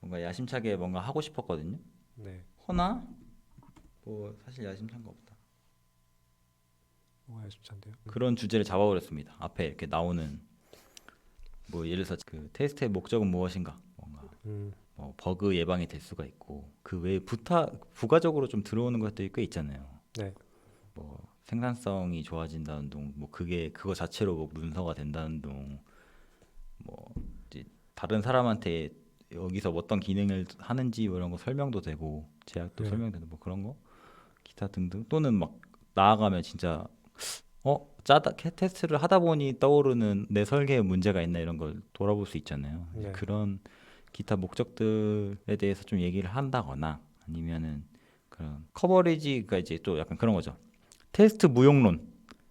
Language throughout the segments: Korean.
뭔가 야심차게 뭔가 하고 싶었거든요. 네. 허나 뭐 사실 야심찬 거 없다. 뭐가 야심찬데요? 그런 주제를 잡아버렸습니다. 앞에 이렇게 나오는 뭐 예를 들어서 그 테스트의 목적은 무엇인가, 뭔가 음, 뭐 버그 예방이 될 수가 있고 그 외에 부가적으로 좀 들어오는 것들이 꽤 있잖아요. 네. 뭐 생산성이 좋아진다는 둥, 뭐 그게 그거 자체로 뭐 문서가 된다는 둥, 뭐 이제 다른 사람한테 여기서 어떤 기능을 하는지 뭐 이런 거 설명도 되고 제약도 네. 설명되고 뭐 그런 거 기타 등등, 또는 막 나아가면 진짜 짜다 테스트를 하다 보니 떠오르는 내 설계에 문제가 있나 이런 걸 돌아볼 수 있잖아요. 이제 네. 그런 기타 목적들에 대해서 좀 얘기를 한다거나 아니면은 그런 커버리지가 이제 또 약간 그런 거죠. 테스트 무용론,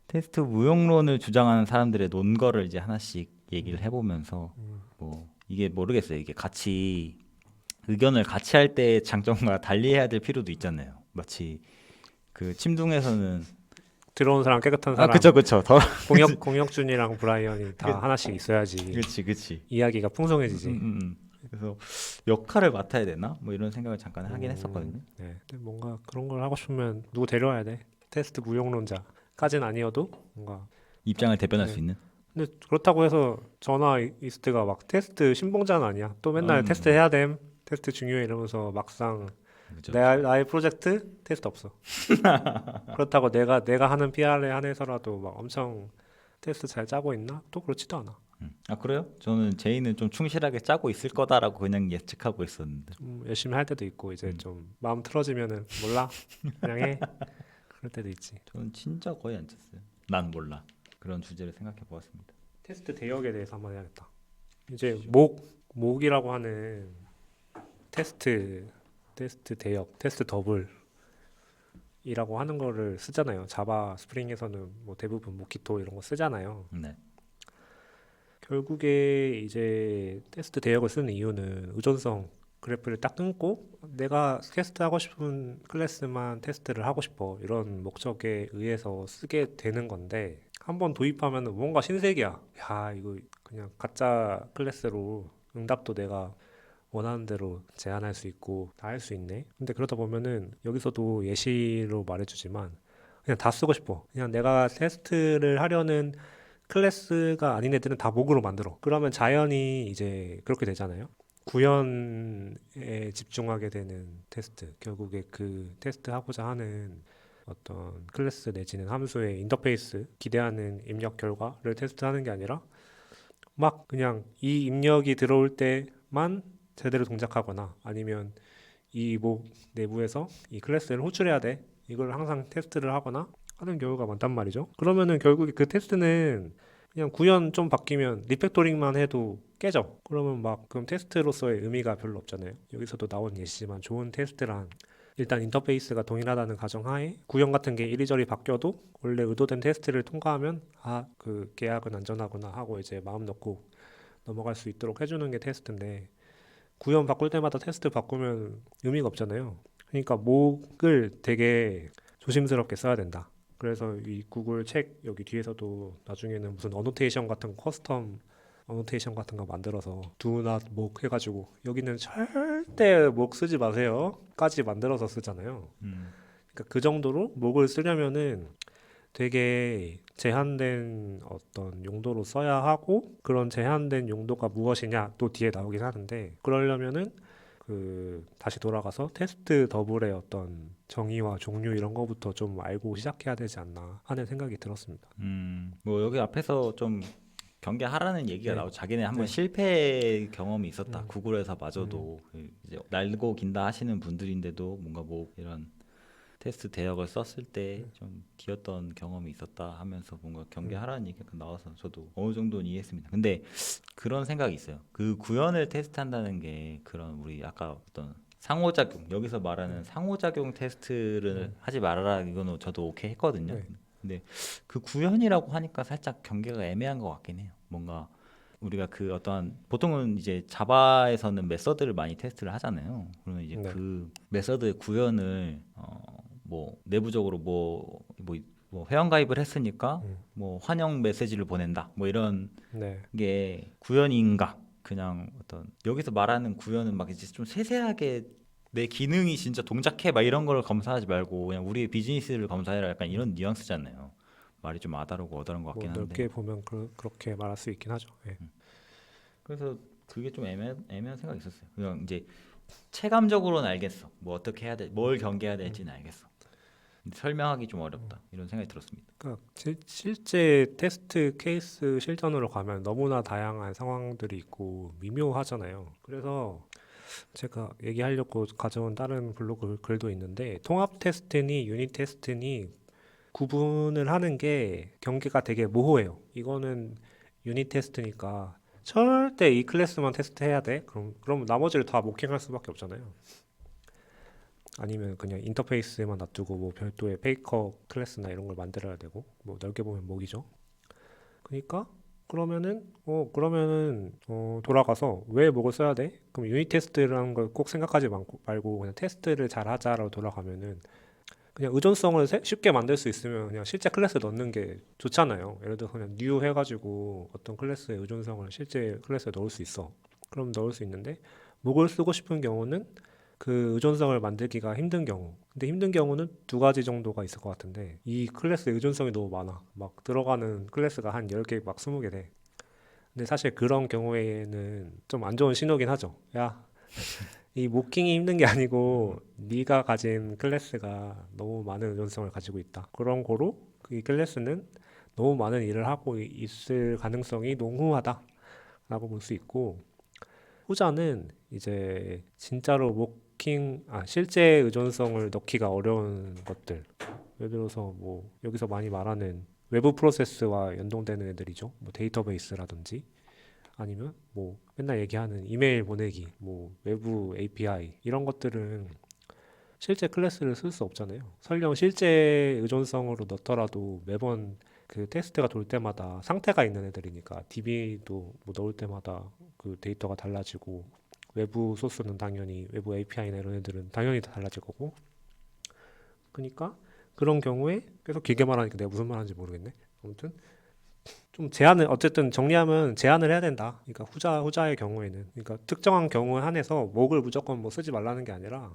테스트 무용론을 주장하는 사람들의 논거를 이제 하나씩 얘기를 음, 해보면서 음. 뭐 이게 모르겠어요. 이게 같이 의견을 같이 할 때 장점과 달리해야 될 필요도 있잖아요. 마치 그 침둥에서는 들어온 사람 깨끗한 아 그쵸 사람 그쵸 더 공혁준이랑 브라이언이 다 하나씩 있어야지 그치 그치 이야기가 풍성해지지. 그래서 역할을 맡아야 되나 뭐 이런 생각을 잠깐 하긴 했었거든요. 네. 근데 뭔가 그런 걸 하고 싶으면 누구 데려와야 돼. 테스트 무용론자까진 아니어도 뭔가. 입장을 대변할 수 네. 있는. 근데 그렇다고 해서 저널리스트가 막 테스트 신봉자는 아니야. 또 맨날 테스트 해야 됨. 테스트 중요해 이러면서 막상 그죠 그죠. 나의 프로젝트 테스트 없어. 그렇다고 내가 하는 PR에 한해서라도 막 엄청 테스트 잘 짜고 있나? 또 그렇지도 않아. 아 그래요? 저는 제이는 좀 충실하게 짜고 있을 거다라고 그냥 예측하고 있었는데. 좀 열심히 할 때도 있고 이제 음. 좀 마음 틀어지면은 몰라 그냥 해 그럴 때도 있지. 저는 진짜 거의 안 짰어요. 난 몰라. 그런 주제를 생각해 보았습니다. 테스트 대역에 대해서 한번 해야겠다. 이제 그죠. 목이라고 하는 테스트 대역, 테스트 더블이라고 하는 거를 쓰잖아요. 자바 스프링에서는 뭐 대부분 모키토 이런 거 쓰잖아요. 네. 결국에 이제 테스트 대역을 쓰는 이유는 의존성 그래프를 딱 끊고 내가 테스트하고 싶은 클래스만 테스트를 하고 싶어 이런 목적에 의해서 쓰게 되는 건데 한번 도입하면 뭔가 신세계야. 야 이거 그냥 가짜 클래스로 응답도 내가 원하는 대로 제한할 수 있고 다 할 수 있네. 근데 그러다 보면은 여기서도 예시로 말해주지만 그냥 다 쓰고 싶어. 그냥 내가 테스트를 하려는 클래스가 아닌 애들은 다 목으로 만들어. 그러면 자연히 이제 그렇게 되잖아요. 구현에 집중하게 되는 테스트. 결국에 그 테스트 하고자 하는 어떤 클래스 내지는 함수의 인터페이스 기대하는 입력 결과를 테스트하는 게 아니라 막 그냥 이 입력이 들어올 때만 제대로 동작하거나 아니면 이 목 내부에서 이 클래스를 호출해야 돼. 이걸 항상 테스트를 하거나 하는 경우가 많단 말이죠. 그러면은 결국에 그 테스트는 그냥 구현 좀 바뀌면 리팩토링만 해도 깨져. 그러면 막 그럼 테스트로서의 의미가 별로 없잖아요. 여기서도 나온 예시지만 좋은 테스트란 일단 인터페이스가 동일하다는 가정하에 구현 같은 게 이리저리 바뀌어도 원래 의도된 테스트를 통과하면 아, 그 계약은 안전하구나 하고 이제 마음 놓고 넘어갈 수 있도록 해주는 게 테스트인데 구현 바꿀 때마다 테스트 바꾸면 의미가 없잖아요. 그러니까 목을 되게 조심스럽게 써야 된다. 그래서 이 구글 책 여기 뒤에서도 나중에는 무슨 어노테이션 같은 커스텀 어노테이션 같은 거 만들어서 do not 목 해가지고 여기는 절대 목 쓰지 마세요 까지 만들어서 쓰잖아요. 음. 그러니까 그 정도로 목을 쓰려면은 되게 제한된 어떤 용도로 써야 하고 그런 제한된 용도가 무엇이냐 또 뒤에 나오긴 하는데 그러려면은 그 다시 돌아가서 테스트 더블의 어떤 정의와 종류 이런 거부터 좀 알고 시작해야 되지 않나 하는 생각이 들었습니다. 뭐 여기 앞에서 좀 경계하라는 얘기가 네, 나오고 자기네 한번 네, 실패 경험이 있었다. 음, 구글에서 음, 마저도 그 이제 날고 긴다 하시는 분들인데도 뭔가 뭐 이런 테스트 대역을 썼을 때 좀 뒤었던 경험이 있었다 하면서 뭔가 음, 경계하라는 얘기가 나와서 저도 어느 정도는 이해했습니다. 근데 그런 생각이 있어요. 그 구현을 테스트한다는 게 그런 우리 아까 어떤 상호작용, 여기서 말하는 상호작용 테스트를 하지 말아라, 이거는 저도 오케이 했거든요. 네, 근데 그 구현이라고 하니까 살짝 경계가 애매한 것 같긴 해요. 뭔가 우리가 그 어떠한 보통은 이제 자바에서는 메서드를 많이 테스트를 하잖아요. 그러면 이제 네, 그 메서드의 구현을 뭐 내부적으로 뭐 회원 가입을 했으니까 음, 뭐 환영 메시지를 보낸다 뭐 이런 네, 게 구현인가? 그냥 어떤 여기서 말하는 구현은 막 이제 좀 세세하게 내 기능이 진짜 동작해 막 이런 걸 검사하지 말고 그냥 우리의 비즈니스를 검사해라 약간 이런 뉘앙스잖아요. 말이 좀 아다르고 어다른 것 뭐 같긴 한데. 넓게 보면 그렇게 말할 수 있긴 하죠. 예. 그래서 그게 좀 애매한 생각이 있었어요. 그냥 이제 체감적으로는 알겠어. 뭐 어떻게 해야 돼, 뭘 경계해야 될지는 알겠어. 근데 설명하기 좀 어렵다. 이런 생각이 들었습니다. 그러니까 실제 테스트 케이스 실전으로 가면 너무나 다양한 상황들이 있고 미묘하잖아요. 그래서 제가 얘기하려고 가져온 다른 블로그 글도 있는데 통합 테스트니 유닛 테스트니 구분을 하는 게 경계가 되게 모호해요. 이거는 유닛 테스트니까 절대 이 클래스만 테스트해야 돼. 그럼 나머지를 다 모킹할 수밖에 없잖아요. 아니면 그냥 인터페이스에만 놔두고 뭐 별도의 페이커 클래스나 이런 걸 만들어야 되고 뭐 넓게 보면 목이죠. 그러니까 그러면은 돌아가서 왜 목을 써야 돼? 그럼 유닛 테스트라는 걸 꼭 생각하지 말고 그냥 테스트를 잘 하자라고 돌아가면은 그냥 의존성을 쉽게 만들 수 있으면 그냥 실제 클래스 넣는 게 좋잖아요. 예를 들어 그냥 new 해가지고 어떤 클래스의 의존성을 실제 클래스에 넣을 수 있어. 그럼 넣을 수 있는데 목을 쓰고 싶은 경우는 그 의존성을 만들기가 힘든 경우. 근데 힘든 경우는 두 가지 정도가 있을 것 같은데 이 클래스의 의존성이 너무 많아. 막 들어가는 클래스가 한 10개 막 20개 돼. 근데 사실 그런 경우에는 좀 안 좋은 신호긴 하죠. 야, 이 모킹이 힘든 게 아니고 네가 가진 클래스가 너무 많은 의존성을 가지고 있다. 그런 거로 이 클래스는 너무 많은 일을 하고 있을 가능성이 농후하다라고 볼 수 있고 후자는 이제 진짜로 실제 의존성을 넣기가 어려운 것들. 예를 들어서 뭐 여기서 많이 말하는 외부 프로세스와 연동되는 애들이죠. 뭐 데이터베이스라든지 아니면 뭐 맨날 얘기하는 이메일 보내기, 뭐 외부 API 이런 것들은 실제 클래스를 쓸 수 없잖아요. 설령 실제 의존성으로 넣더라도 매번 그 테스트가 돌 때마다 상태가 있는 애들이니까 DB도 뭐 넣을 때마다 그 데이터가 달라지고 외부 소스는 당연히 외부 API나 이런 애들은 당연히 다 달라질 거고 그러니까 그런 경우에 계속 길게 말하니까 내가 무슨 말하는지 모르겠네. 아무튼 좀 제한을 어쨌든 정리하면 제한을 해야 된다. 그러니까 후자의 경우에는 그러니까 특정한 경우에 한해서 목을 무조건 뭐 쓰지 말라는 게 아니라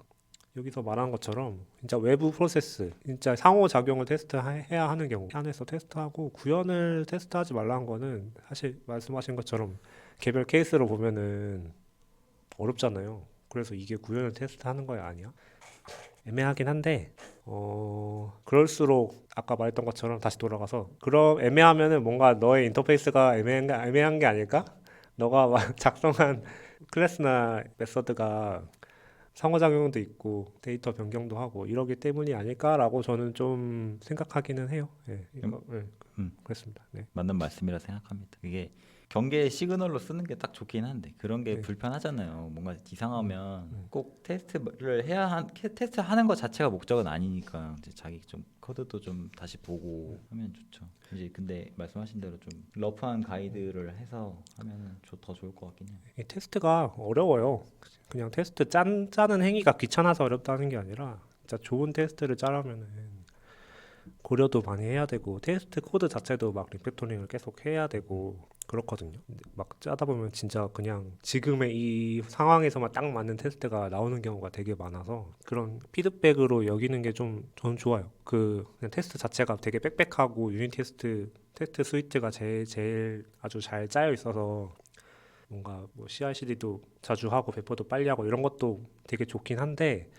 여기서 말한 것처럼 진짜 외부 프로세스, 진짜 상호작용을 테스트해야 하는 경우 한해서 테스트하고 구현을 테스트하지 말라는 거는 사실 말씀하신 것처럼 개별 케이스로 보면은 어렵잖아요. 그래서 이게 구현을 테스트하는 거야 아니야? 애매하긴 한데 그럴수록 아까 말했던 것처럼 다시 돌아가서 그럼 애매하면은 뭔가 너의 인터페이스가 애매한 게 아닐까? 너가 막 작성한 클래스나 메서드가 상호작용도 있고 데이터 변경도 하고 이러기 때문이 아닐까라고 저는 좀 생각하기는 해요. 예, 그렇습니다. 네. 맞는 말씀이라 생각합니다. 이게 경계 시그널로 쓰는 게 딱 좋긴 한데 그런 게 네. 불편하잖아요. 뭔가 이상하면 음. 꼭 테스트를 테스트 하는 것 자체가 목적은 아니니까 이제 자기 좀 코드도 좀 다시 보고 하면 좋죠. 이제 근데 말씀하신 대로 좀 러프한 가이드를 해서 하면 더 좋을 것 같긴 해요. 이 테스트가 어려워요. 그냥 테스트 짜는 행위가 귀찮아서 어렵다는 게 아니라 진짜 좋은 테스트를 짜려면은 고려도 많이 해야 되고 테스트 코드 자체도 막 리팩토링을 계속 해야 되고 그렇거든요. 근데 막 짜다 보면 진짜 그냥 지금의 이 상황에서만 딱 맞는 테스트가 나오는 경우가 되게 많아서 그런 피드백으로 여기는 게 좀 저는 좋아요. 그냥 테스트 자체가 되게 빽빽하고 유닛 테스트 스위트가 제일 아주 잘 짜여 있어서 뭔가 뭐 CI/CD도 자주 하고 배포도 빨리 하고 이런 것도 되게 좋긴 한데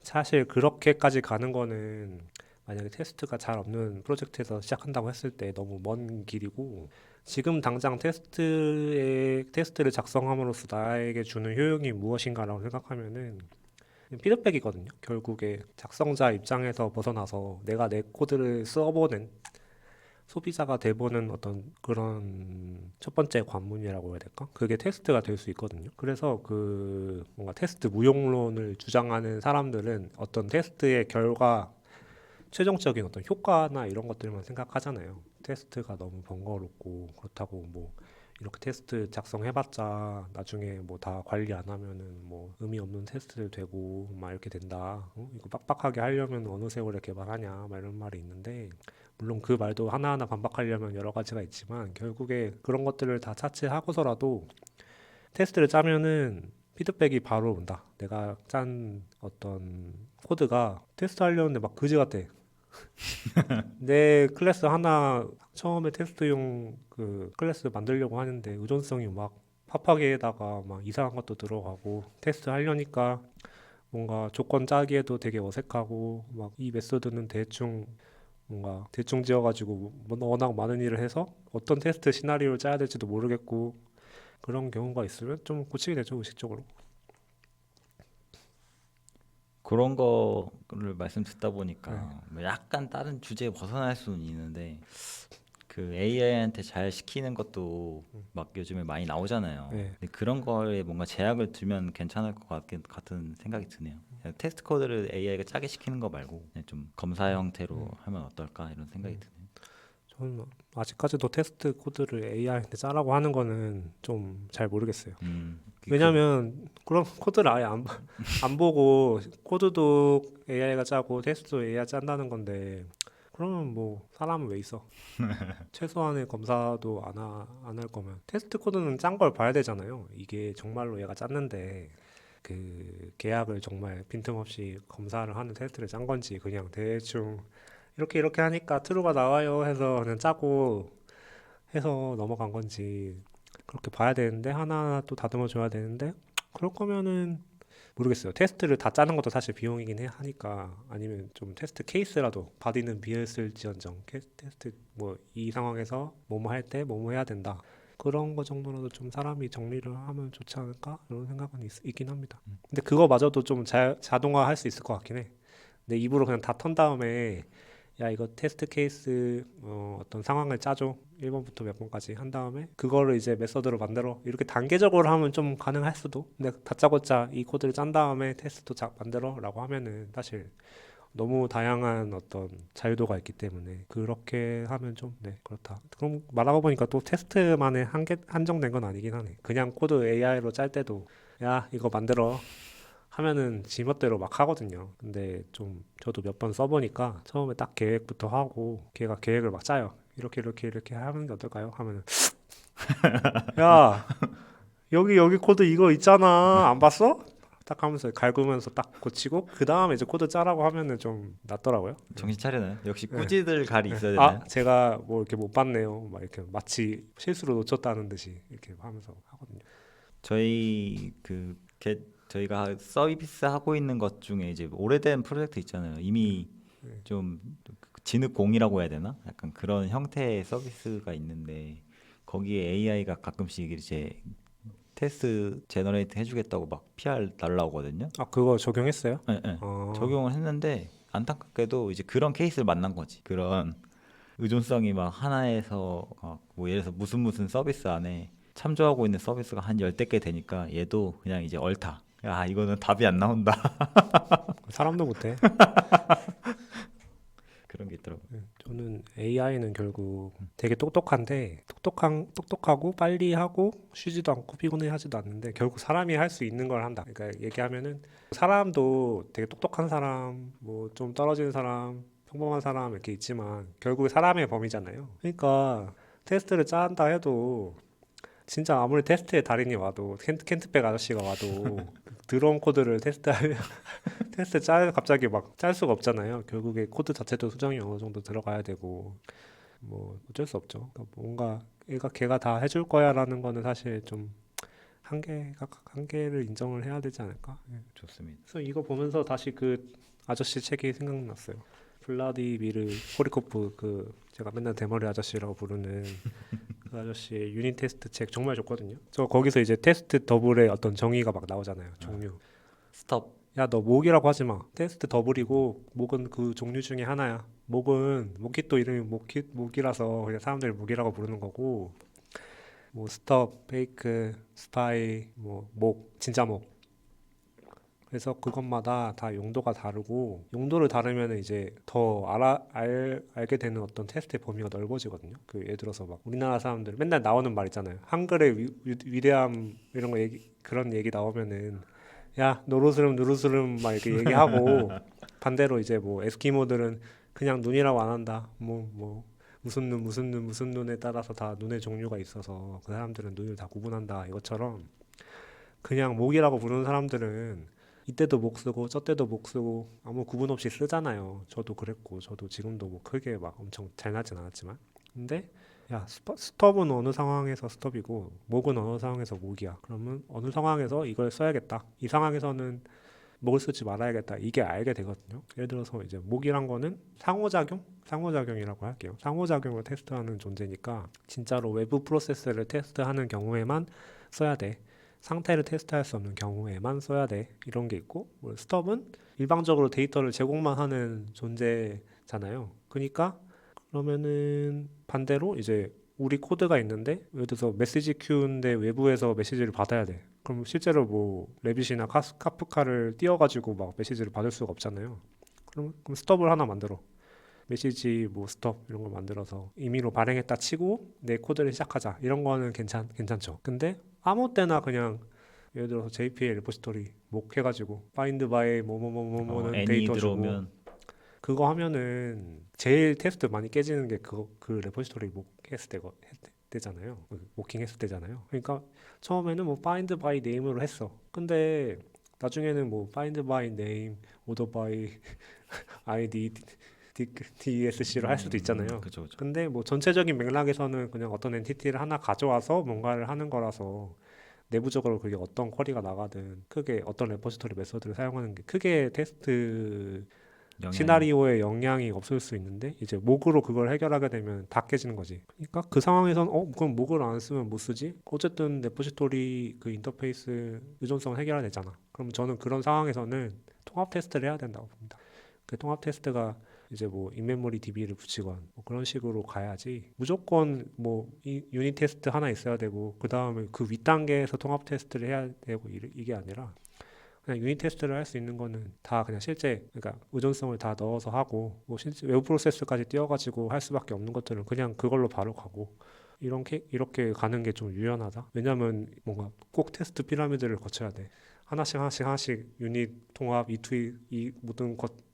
사실 그렇게까지 가는 거는 만약에 테스트가 잘 없는 프로젝트에서 시작한다고 했을 때 너무 먼 길이고 지금 당장 테스트를 작성함으로써 나에게 주는 효용이 무엇인가라고 생각하면은 피드백이거든요. 결국에 작성자 입장에서 벗어나서 내가 내 코드를 써보는 소비자가 돼보는 어떤 그런 첫 번째 관문이라고 해야 될까? 그게 테스트가 될 수 있거든요. 그래서 그 뭔가 테스트 무용론을 주장하는 사람들은 어떤 테스트의 결과 최종적인 어떤 효과나 이런 것들만 생각하잖아요. 테스트가 너무 번거롭고 그렇다고 뭐 이렇게 테스트 작성해봤자 나중에 뭐 다 관리 안 하면은 뭐 의미 없는 테스트 되고 막 이렇게 된다. 이거 빡빡하게 하려면 어느 세월에 개발하냐 막 이런 말이 있는데 물론 그 말도 하나하나 반박하려면 여러 가지가 있지만 결국에 그런 것들을 다 차치하고서라도 테스트를 짜면은 피드백이 바로 온다. 내가 짠 어떤 코드가 테스트 하려는데 막 그지 같아. 내 클래스 하나 처음에 테스트용 그 클래스 만들려고 하는데 의존성이 막 팝하게에다가 막 이상한 것도 들어가고 테스트 하려니까 뭔가 조건 짜기에도 되게 어색하고 막 이 메소드는 대충 뭔가 대충 지어가지고 워낙 많은 일을 해서 어떤 테스트 시나리오를 짜야 될지도 모르겠고 그런 경우가 있으면 좀 고치게 되죠, 의식적으로. 그런 거를 말씀 듣다 네. 보니까 뭐 약간 다른 주제에 벗어날 수는 있는데 그 AI한테 잘 시키는 것도 막 요즘에 많이 나오잖아요. 네. 근데 그런 거에 뭔가 제약을 두면 괜찮을 것 같은 생각이 드네요. 그냥 테스트 코드를 AI가 짜게 시키는 거 말고 그냥 좀 검사 형태로 하면 어떨까 이런 생각이 드네요. 저는 아직까지도 테스트 코드를 AI한테 짜라고 하는 거는 좀 잘 모르겠어요. 그 왜냐면 그런 코드를 아예 안 보고 코드도 AI가 짜고 테스트도 AI가 짠다는 건데 그러면 뭐 사람은 왜 있어? 최소한의 검사도 안 할 거면 테스트 코드는 짠 걸 봐야 되잖아요. 이게 정말로 얘가 짰는데 그 계약을 정말 빈틈없이 검사를 하는 테스트를 짠 건지 그냥 대충 이렇게 하니까 트루가 나와요 해서 그냥 짜고 해서 넘어간 건지 그렇게 봐야 되는데 하나하나 또 다듬어 줘야 되는데 그럴 거면은 모르겠어요. 테스트를 다 짜는 것도 사실 비용이긴 하니까 아니면 좀 테스트 케이스라도 바디는 비었을지언정 테스트 뭐 이 상황에서 뭐뭐 할 때 뭐뭐 해야 된다. 그런 거 정도로도 좀 사람이 정리를 하면 좋지 않을까? 이런 생각은 있긴 합니다. 근데 그거마저도 좀 자동화 할 수 있을 것 같긴 해. 내 입으로 그냥 다 턴 다음에 야 이거 테스트 케이스 어떤 상황을 짜줘 1번부터 몇 번까지 한 다음에 그거를 이제 메서드로 만들어 이렇게 단계적으로 하면 좀 가능할 수도 근데 다짜고짜 이 코드를 짠 다음에 테스트도 만들어 라고 하면은 사실 너무 다양한 어떤 자유도가 있기 때문에 그렇게 하면 좀 네 그렇다 그럼 말하고 보니까 또 테스트만의 한정된 건 아니긴 하네 그냥 코드 AI로 짤 때도 야 이거 만들어 하면은 지멋대로 막 하거든요. 근데 좀 저도 몇 번 써보니까 처음에 딱 계획부터 하고 걔가 계획을 막 짜요. 이렇게 하는 게 어떨까요? 하면은 야 여기 코드 이거 있잖아 안 봤어? 딱 하면서 갈구면서 딱 고치고 그 다음에 이제 코드 짜라고 하면은 좀 낫더라고요. 정신 차리나요? 역시 네. 꾸지들 갈이 있어야 아 되나요? 제가 뭐 이렇게 못 봤네요. 막 이렇게 마치 실수로 놓쳤다는 듯이 이렇게 하면서 하거든요. 저희 저희가 서비스 하고 있는 것 중에 이제 오래된 프로젝트 있잖아요. 이미 좀 진흙공이라고 해야 되나? 약간 그런 형태의 서비스가 있는데 거기에 AI가 가끔씩 이제 테스트 제너레이트 해주겠다고 막 PR 날라오거든요. 아 그거 적용했어요? 예, 예. 어, 적용을 했는데 안타깝게도 이제 그런 케이스를 만난 거지. 그런 의존성이 막 하나에서 뭐 예를 들어서 무슨 서비스 안에 참조하고 있는 서비스가 한 열댓 개 되니까 얘도 그냥 이제 얼타. 야, 이거는 답이 안 나온다. 사람도 못해. 그런 게 있더라고. 저는 AI는 결국 되게 똑똑한데 똑똑하고 빨리 하고 쉬지도 않고 피곤해하지도 않는데 결국 사람이 할 수 있는 걸 한다. 그러니까 얘기하면은 사람도 되게 똑똑한 사람, 뭐 좀 떨어지는 사람, 평범한 사람 이렇게 있지만 결국 사람의 범위잖아요. 그러니까 테스트를 짠다 해도 진짜 아무리 테스트의 달인이 와도 켄트백 아저씨가 와도 드론 코드를 테스트하면 테스트 갑자기 막 짤 수가 없잖아요. 결국에 코드 자체도 수정이 어느 정도 들어가야 되고 뭐 어쩔 수 없죠. 그러니까 뭔가 걔가 다 해줄 거야라는 거는 사실 좀 한계를 인정을 해야 되지 않을까. 예. 좋습니다. 그래서 이거 보면서 다시 그 아저씨 책이 생각났어요. 블라디미르 포리코프 그 제가 맨날 대머리 아저씨라고 부르는 그 아저씨의 유닛 테스트 책 정말 좋거든요. 저 거기서 이제 테스트 더블의 어떤 정의가 막 나오잖아요. 종류. 스톱. 야, 너 목이라고 하지 마. 테스트 더블이고 목은 그 종류 중에 하나야. 목은 모키또 이름이 목이라서 그냥 사람들이 목이라고 부르는 거고 뭐 스톱, 페이크, 스파이, 뭐 목, 진짜 목. 그래서 그것마다 다 용도가 다르고 용도를 다르면 이제 더 알게 되는 어떤 테스트의 범위가 넓어지거든요. 그 예를 들어서 막 우리나라 사람들 맨날 나오는 말 있잖아요. 한글의 위대함 이런 거 그런 얘기 나오면은 야 노르스름 누르스름 막 이렇게 얘기하고 반대로 이제 뭐 에스키모들은 그냥 눈이라고 안 한다. 뭐 무슨 눈에 따라서 다 눈의 종류가 있어서 그 사람들은 눈을 다 구분한다. 이것처럼 그냥 목이라고 부르는 사람들은 이때도 목 쓰고 저때도 목 쓰고 아무 구분 없이 쓰잖아요. 저도 그랬고 저도 지금도 뭐 크게 막 엄청 잘 나진 않았지만 근데 야 스톱은 어느 상황에서 스톱이고 목은 어느 상황에서 목이야. 그러면 어느 상황에서 이걸 써야겠다. 이 상황에서는 목을 쓰지 말아야겠다. 이게 알게 되거든요. 예를 들어서 이제 목이란 거는 상호작용이라고 할게요. 상호작용을 테스트하는 존재니까 진짜로 외부 프로세스를 테스트하는 경우에만 써야 돼. 상태를 테스트할 수 없는 경우에만 써야 돼. 이런 게 있고, 뭐 스톱은 일방적으로 데이터를 제공만 하는 존재잖아요. 그러니까 그러면은 반대로 이제 우리 코드가 있는데 예를 들어서 메시지 큐인데 외부에서 메시지를 받아야 돼. 그럼 실제로 뭐 레빗이나 카프카를 띄워가지고 막 메시지를 받을 수가 없잖아요. 그럼 스톱을 하나 만들어. 메시지 뭐 스톱 이런 거 만들어서 임의로 발행했다 치고 내 코드를 시작하자. 이런 거는 괜찮죠. 근데 아무 때나 그냥 예를 들어서 JPA 레포지토리 목 해가지고 find by 뭐뭐뭐뭐는 애니 데이터 주고 들어오면 그거 하면은 제일 테스트 많이 깨지는 게 그 레포지토리 때잖아요. 모킹 했을 때잖아요. 그러니까 처음에는 뭐 find by name으로 했어. 근데 나중에는 뭐 find by name, order by ID, DSC로 할 수도 있잖아요. 그죠, 그죠. 근데 뭐 전체적인 맥락에서는 그냥 어떤 엔티티를 하나 가져와서 뭔가를 하는 거라서 내부적으로 그게 어떤 쿼리가 나가든 크게 어떤 레포지토리 메서드를 사용하는 게 크게 테스트 영향이 시나리오에 영향이 없을 수 있는데 이제 목으로 그걸 해결하게 되면 다 깨지는 거지. 그러니까 그 상황에선 그럼 목을 안 쓰면 못 쓰지? 어쨌든 레포지토리 그 인터페이스 의존성 해결해야 되잖아. 그럼 저는 그런 상황에서는 통합 테스트를 해야 된다고 봅니다. 그 통합 테스트가 이제 뭐 인메모리 DB를 붙이건 뭐 그런 식으로 가야지 무조건 뭐 유닛 테스트 하나 있어야 되고 그 다음에 그 윗단계에서 통합 테스트를 해야 되고 이게 아니라 그냥 유닛 테스트를 할 수 있는 거는 다 그냥 실제 그러니까 의존성을 다 넣어서 하고 뭐 실제 외부 프로세스까지 띄워가지고 할 수밖에 없는 것들은 그냥 그걸로 바로 가고 이렇게 가는 게 좀 유연하다. 왜냐면 뭔가 꼭 테스트 피라미드를 거쳐야 돼. 하나씩 유닛 통합 E2E 이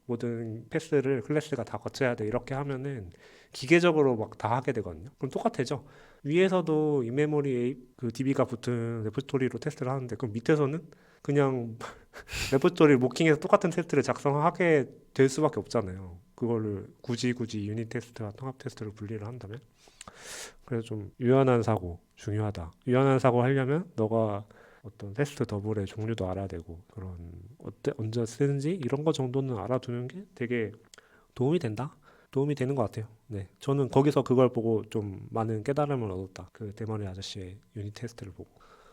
모든 패스를 클래스가 다 거쳐야 돼. 이렇게 하면은 기계적으로 막 다 하게 되거든요. 그럼 똑같아져. 위에서도 인메모리 그 DB가 붙은 레포지토리로 테스트를 하는데 그럼 밑에서는 그냥 레포지토리 모킹해서 똑같은 테스트를 작성하게 될 수밖에 없잖아요. 그거를 굳이 유닛 테스트와 통합 테스트를 분리를 한다면 그래서 좀 유연한 사고 중요하다. 유연한 사고 하려면 너가 어떤 테스트 더블의 종류도 알아야 되고 그런 언제 쓰는지 이런 거 정도는 알아두는 게 되게 도움이 된다. 도움이 되는 것 같아요. 네, 저는 거기서 그걸 보고 좀 많은 깨달음을 얻었다. 그 대머리 아저씨의 유닛 테스트를 보고.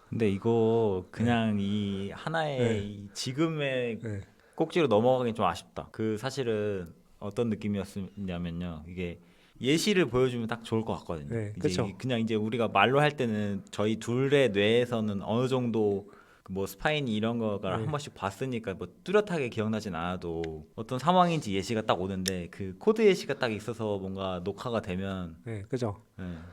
근데 이거 네, 그냥 이 하나의 네, 이 지금의 네, 꼭지로 넘어가긴 좀 아쉽다. 그 사실은 어떤 느낌이었냐면요. 이게 예시를 보여주면 딱 좋을 것 같거든요. 네, 이제 그렇죠. 그냥 이제 우리가 말로 할 때는 저희 둘의 뇌에서는 어느 정도 그뭐 스파인 이런 거가 한 네, 번씩 봤으니까 뭐 뚜렷하게 기억나진 않아도 어떤 상황인지 예시가 딱 오는데 그 코드 예시가 딱 있어서 뭔가 녹화가 되면 네, 그죠.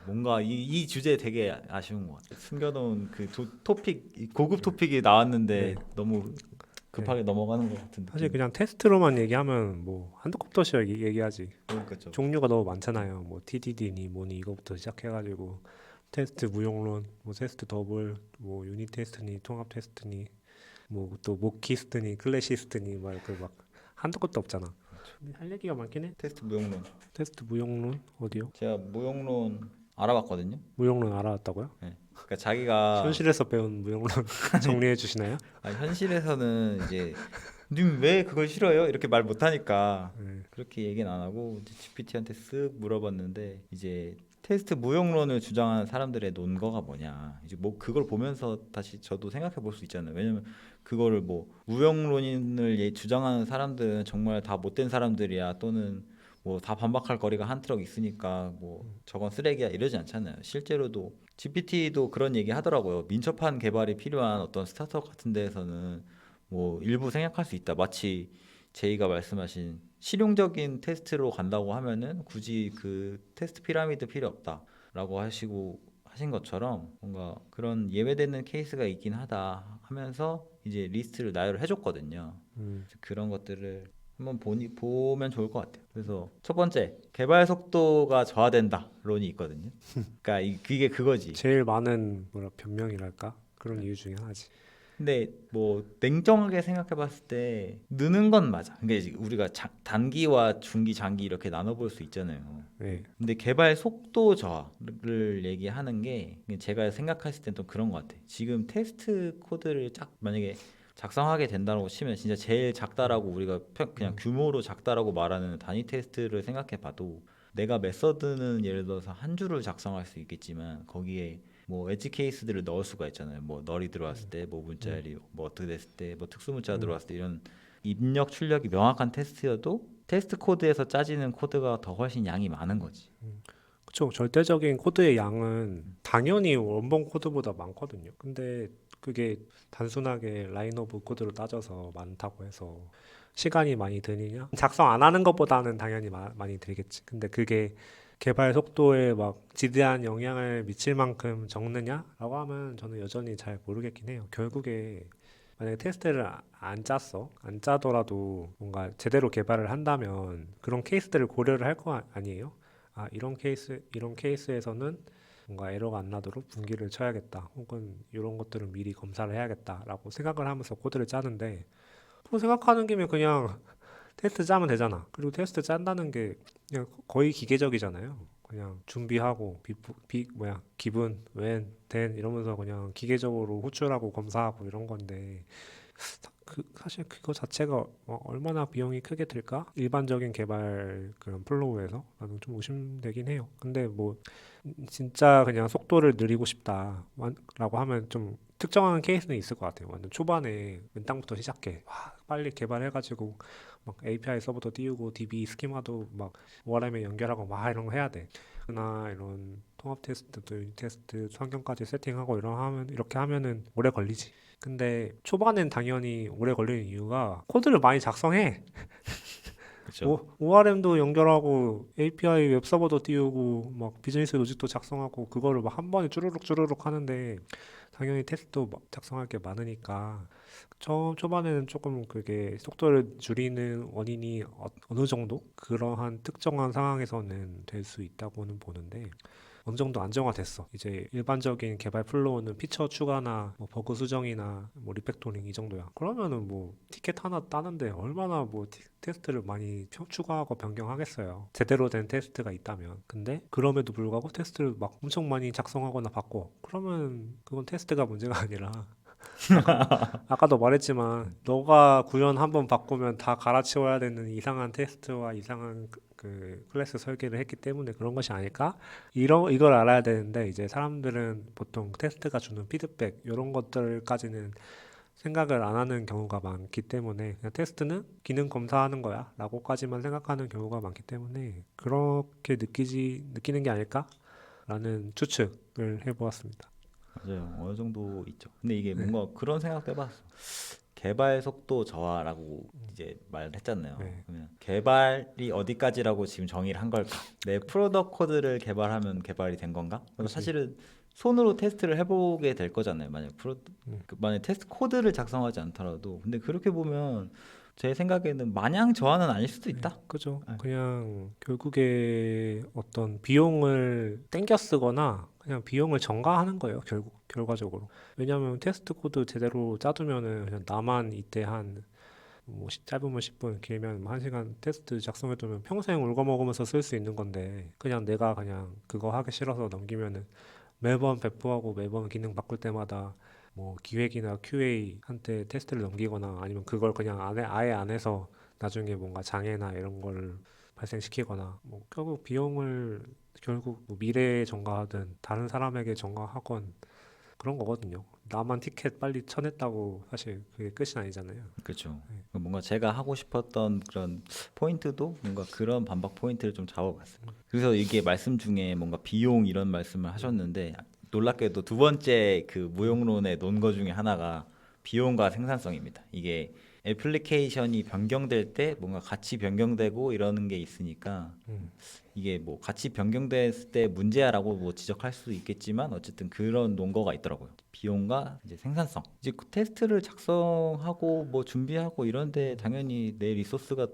뭔가 이 주제 되게 아쉬운 것 같아요. 숨겨놓은 그 토픽 고급 토픽이 나왔는데 네, 너무 네. 급하게 넘어가는 것 같은 사실 느낌. 그냥 테스트로만 얘기하면 뭐 한도 끝도 없이 얘기하지. 그러니까 좀 종류가 너무 많잖아요. 뭐 TDD니 뭐니 이거부터 시작해가지고 테스트 무용론, 뭐 테스트 더블, 뭐 유닛 테스트니 통합 테스트니 뭐 또 모키스트니 클래시스트니 막 한도 끝도 없잖아. 근데 할 얘기가 많긴 해. 테스트 무용론. 테스트 무용론 어디요? 제가 무용론 알아봤거든요. 무용론 알아왔다고요? 네. 그러니까 자기가 현실에서 배운 무용론 정리해 주시나요? 현실에서는 이제 님 왜 그걸 싫어요? 이렇게 말 못하니까 네. 그렇게 얘기는 안 하고 이제 GPT한테 쓱 물어봤는데 이제 테스트 무용론을 주장하는 사람들의 논거가 뭐냐 이제 뭐 그걸 보면서 다시 저도 생각해 볼 수 있잖아요. 왜냐면 그거를 뭐 무용론을 주장하는 사람들은 정말 다 못된 사람들이야 또는 뭐 다 반박할 거리가 한 트럭 있으니까 뭐 저건 쓰레기야 이러지 않잖아요. 실제로도 GPT도 그런 얘기 하더라고요. 민첩한 개발이 필요한 어떤 스타트업 같은 데에서는 뭐 일부 생략할 수 있다. 마치 제이가 말씀하신 실용적인 테스트로 간다고 하면은 굳이 그 테스트 피라미드 필요 없다라고 하신 것처럼 뭔가 그런 예외되는 케이스가 있긴 하다 하면서 이제 리스트를 나열을 해줬거든요. 음, 그런 것들을 한번 보면 좋을 것 같아요. 그래서 첫 번째 개발 속도가 저하된다론이 있거든요. 그러니까 그게 그거지. 제일 많은 변명이랄까 그런 이유 중에 하나지. 근데 뭐 냉정하게 생각해봤을 때 느는 건 맞아. 그러니까 이제 우리가 단기와 중기, 장기 이렇게 나눠볼 수 있잖아요. 네. 근데 개발 속도 저하를 얘기하는 게 제가 생각했을 땐 또 그런 것 같아. 지금 테스트 코드를 만약에 작성하게 된다고 치면 진짜 제일 작다라고 우리가 그냥 규모로 작다라고 말하는 단위 테스트를 생각해봐도 내가 메서드는 예를 들어서 한 줄을 작성할 수 있겠지만 거기에 뭐 엣지 케이스들을 넣을 수가 있잖아요. 뭐 널이 들어왔을 때, 뭐 문자열이 뭐 어떻게 됐을 때, 뭐 특수 문자가 들어왔을 때 이런 입력 출력이 명확한 테스트여도 테스트 코드에서 짜지는 코드가 더 훨씬 양이 많은 거지. 그쵸. 절대적인 코드의 양은 당연히 원본 코드보다 많거든요. 근데 그게 단순하게 라인 오브 코드로 따져서 많다고 해서 시간이 많이 드느냐? 작성 안 하는 것보다는 당연히 많이 들겠지. 근데 그게 개발 속도에 막 지대한 영향을 미칠 만큼 적느냐라고 하면 저는 여전히 잘 모르겠긴 해요. 결국에 만약에 테스트를 안 짰어. 안 짜더라도 뭔가 제대로 개발을 한다면 그런 케이스들을 고려를 할 거 아니에요? 아, 이런 케이스에서는 뭔가 에러가 안 나도록 분기를 쳐야겠다. 혹은 이런 것들은 미리 검사를 해야겠다라고 생각을 하면서 코드를 짜는데 뭐 생각하는 김에 그냥 테스트 짜면 되잖아. 그리고 테스트 짠다는 게 그냥 거의 기계적이잖아요. 그냥 준비하고 기분, 웬, 된 이러면서 그냥 기계적으로 호출하고 검사하고 이런 건데 사실 그거 자체가 얼마나 비용이 크게 들까? 일반적인 개발 그런 플로우에서 나는 좀 의심되긴 해요. 근데 뭐 진짜 그냥 속도를 느리고 싶다라고 하면 좀 특정한 케이스는 있을 것 같아요. 완전 초반에 맨땅부터 시작해. 와, 빨리 개발해가지고 막 API 서버도 띄우고 DB 스키마도 막 ORM에 연결하고 막 이런 거 해야 돼. 나 이런 통합 테스트도 유닛 테스트 환경까지 세팅하고 이렇게 하면은 오래 걸리지. 근데 초반엔 당연히 오래 걸리는 이유가 코드를 많이 작성해. 그렇죠? ORM도 연결하고 API 웹서버도 띄우고 막 비즈니스 로직도 작성하고 그거를 막 한 번에 쭈루룩 하는데 당연히 테스트도 작성할 게 많으니까 초반에는 조금 그게 속도를 줄이는 원인이 어느 정도 그러한 특정한 상황에서는 될 수 있다고는 보는데 어느 정도 안정화됐어. 이제 일반적인 개발 플로우는 피처 추가나 뭐 버그 수정이나 뭐 리팩토링 이 정도야. 그러면은 뭐 티켓 하나 따는데 얼마나 뭐 테스트를 많이 추가하고 변경하겠어요. 제대로 된 테스트가 있다면. 근데 그럼에도 불구하고 테스트를 막 엄청 많이 작성하거나 바꿔. 그러면 그건 테스트가 문제가 아니라 아까도 말했지만 너가 구현 한번 바꾸면 다 갈아치워야 되는 이상한 테스트와 이상한 그 클래스 설계를 했기 때문에 그런 것이 아닐까? 이걸 알아야 되는데 이제 사람들은 보통 테스트가 주는 피드백 이런 것들까지는 생각을 안 하는 경우가 많기 때문에 그냥 테스트는 기능 검사하는 거야 라고까지만 생각하는 경우가 많기 때문에 그렇게 느끼는 게 아닐까? 라는 추측을 해보았습니다. 맞아요. 어느 정도 있죠. 근데 이게 네, 뭔가 그런 생각도 해봤어. 개발 속도 저하라고 이제 말을 했잖아요. 네, 그러면 개발이 어디까지라고 지금 정의를 한 걸까? 내 프로덕트 코드를 개발하면 개발이 된 건가? 그럼 그치. 사실은 손으로 테스트를 해보게 될 거잖아요. 음. 만약 테스트 코드를 작성하지 않더라도. 근데 그렇게 보면 제 생각에는 마냥 저하는 아닐 수도 네, 있다. 그죠. 네. 그냥 결국에 어떤 비용을 땡겨 쓰거나 그냥 비용을 전가하는 거예요. 결과적으로. 왜냐하면 테스트 코드 제대로 짜두면은 그냥 나만 이때 짧으면 10분, 길면 뭐 1시간 테스트 작성해두면 평생 울고먹으면서 쓸 수 있는 건데 그냥 내가 그냥 그거 하기 싫어서 넘기면은 매번 배포하고 매번 기능 바꿀 때마다 뭐 기획이나 QA한테 테스트를 넘기거나 아니면 그걸 그냥 아예 안 해서 나중에 뭔가 장애나 이런 걸 발생시키거나 뭐 결국 뭐 미래에 전가하든 다른 사람에게 전가하건 그런 거거든요. 나만 티켓 빨리 쳐냈다고 사실 그게 끝이 아니잖아요. 그렇죠. 네. 뭔가 제가 하고 싶었던 그런 포인트도 뭔가 그런 반박 포인트를 좀 잡아봤어요. 그래서 이게 말씀 중에 뭔가 비용 이런 말씀을 하셨는데 놀랍게도 두 번째 그 무용론의 논거 중에 하나가 비용과 생산성입니다. 이게 애플리케이션이 변경될 때 뭔가 같이 변경되고 이러는 게 있으니까 음, 이게 뭐 같이 변경됐을 때 문제야라고 뭐 지적할 수도 있겠지만 어쨌든 그런 논거가 있더라고요. 비용과 이제 생산성. 이제 그 테스트를 작성하고 뭐 준비하고 이런데 당연히 내 리소스가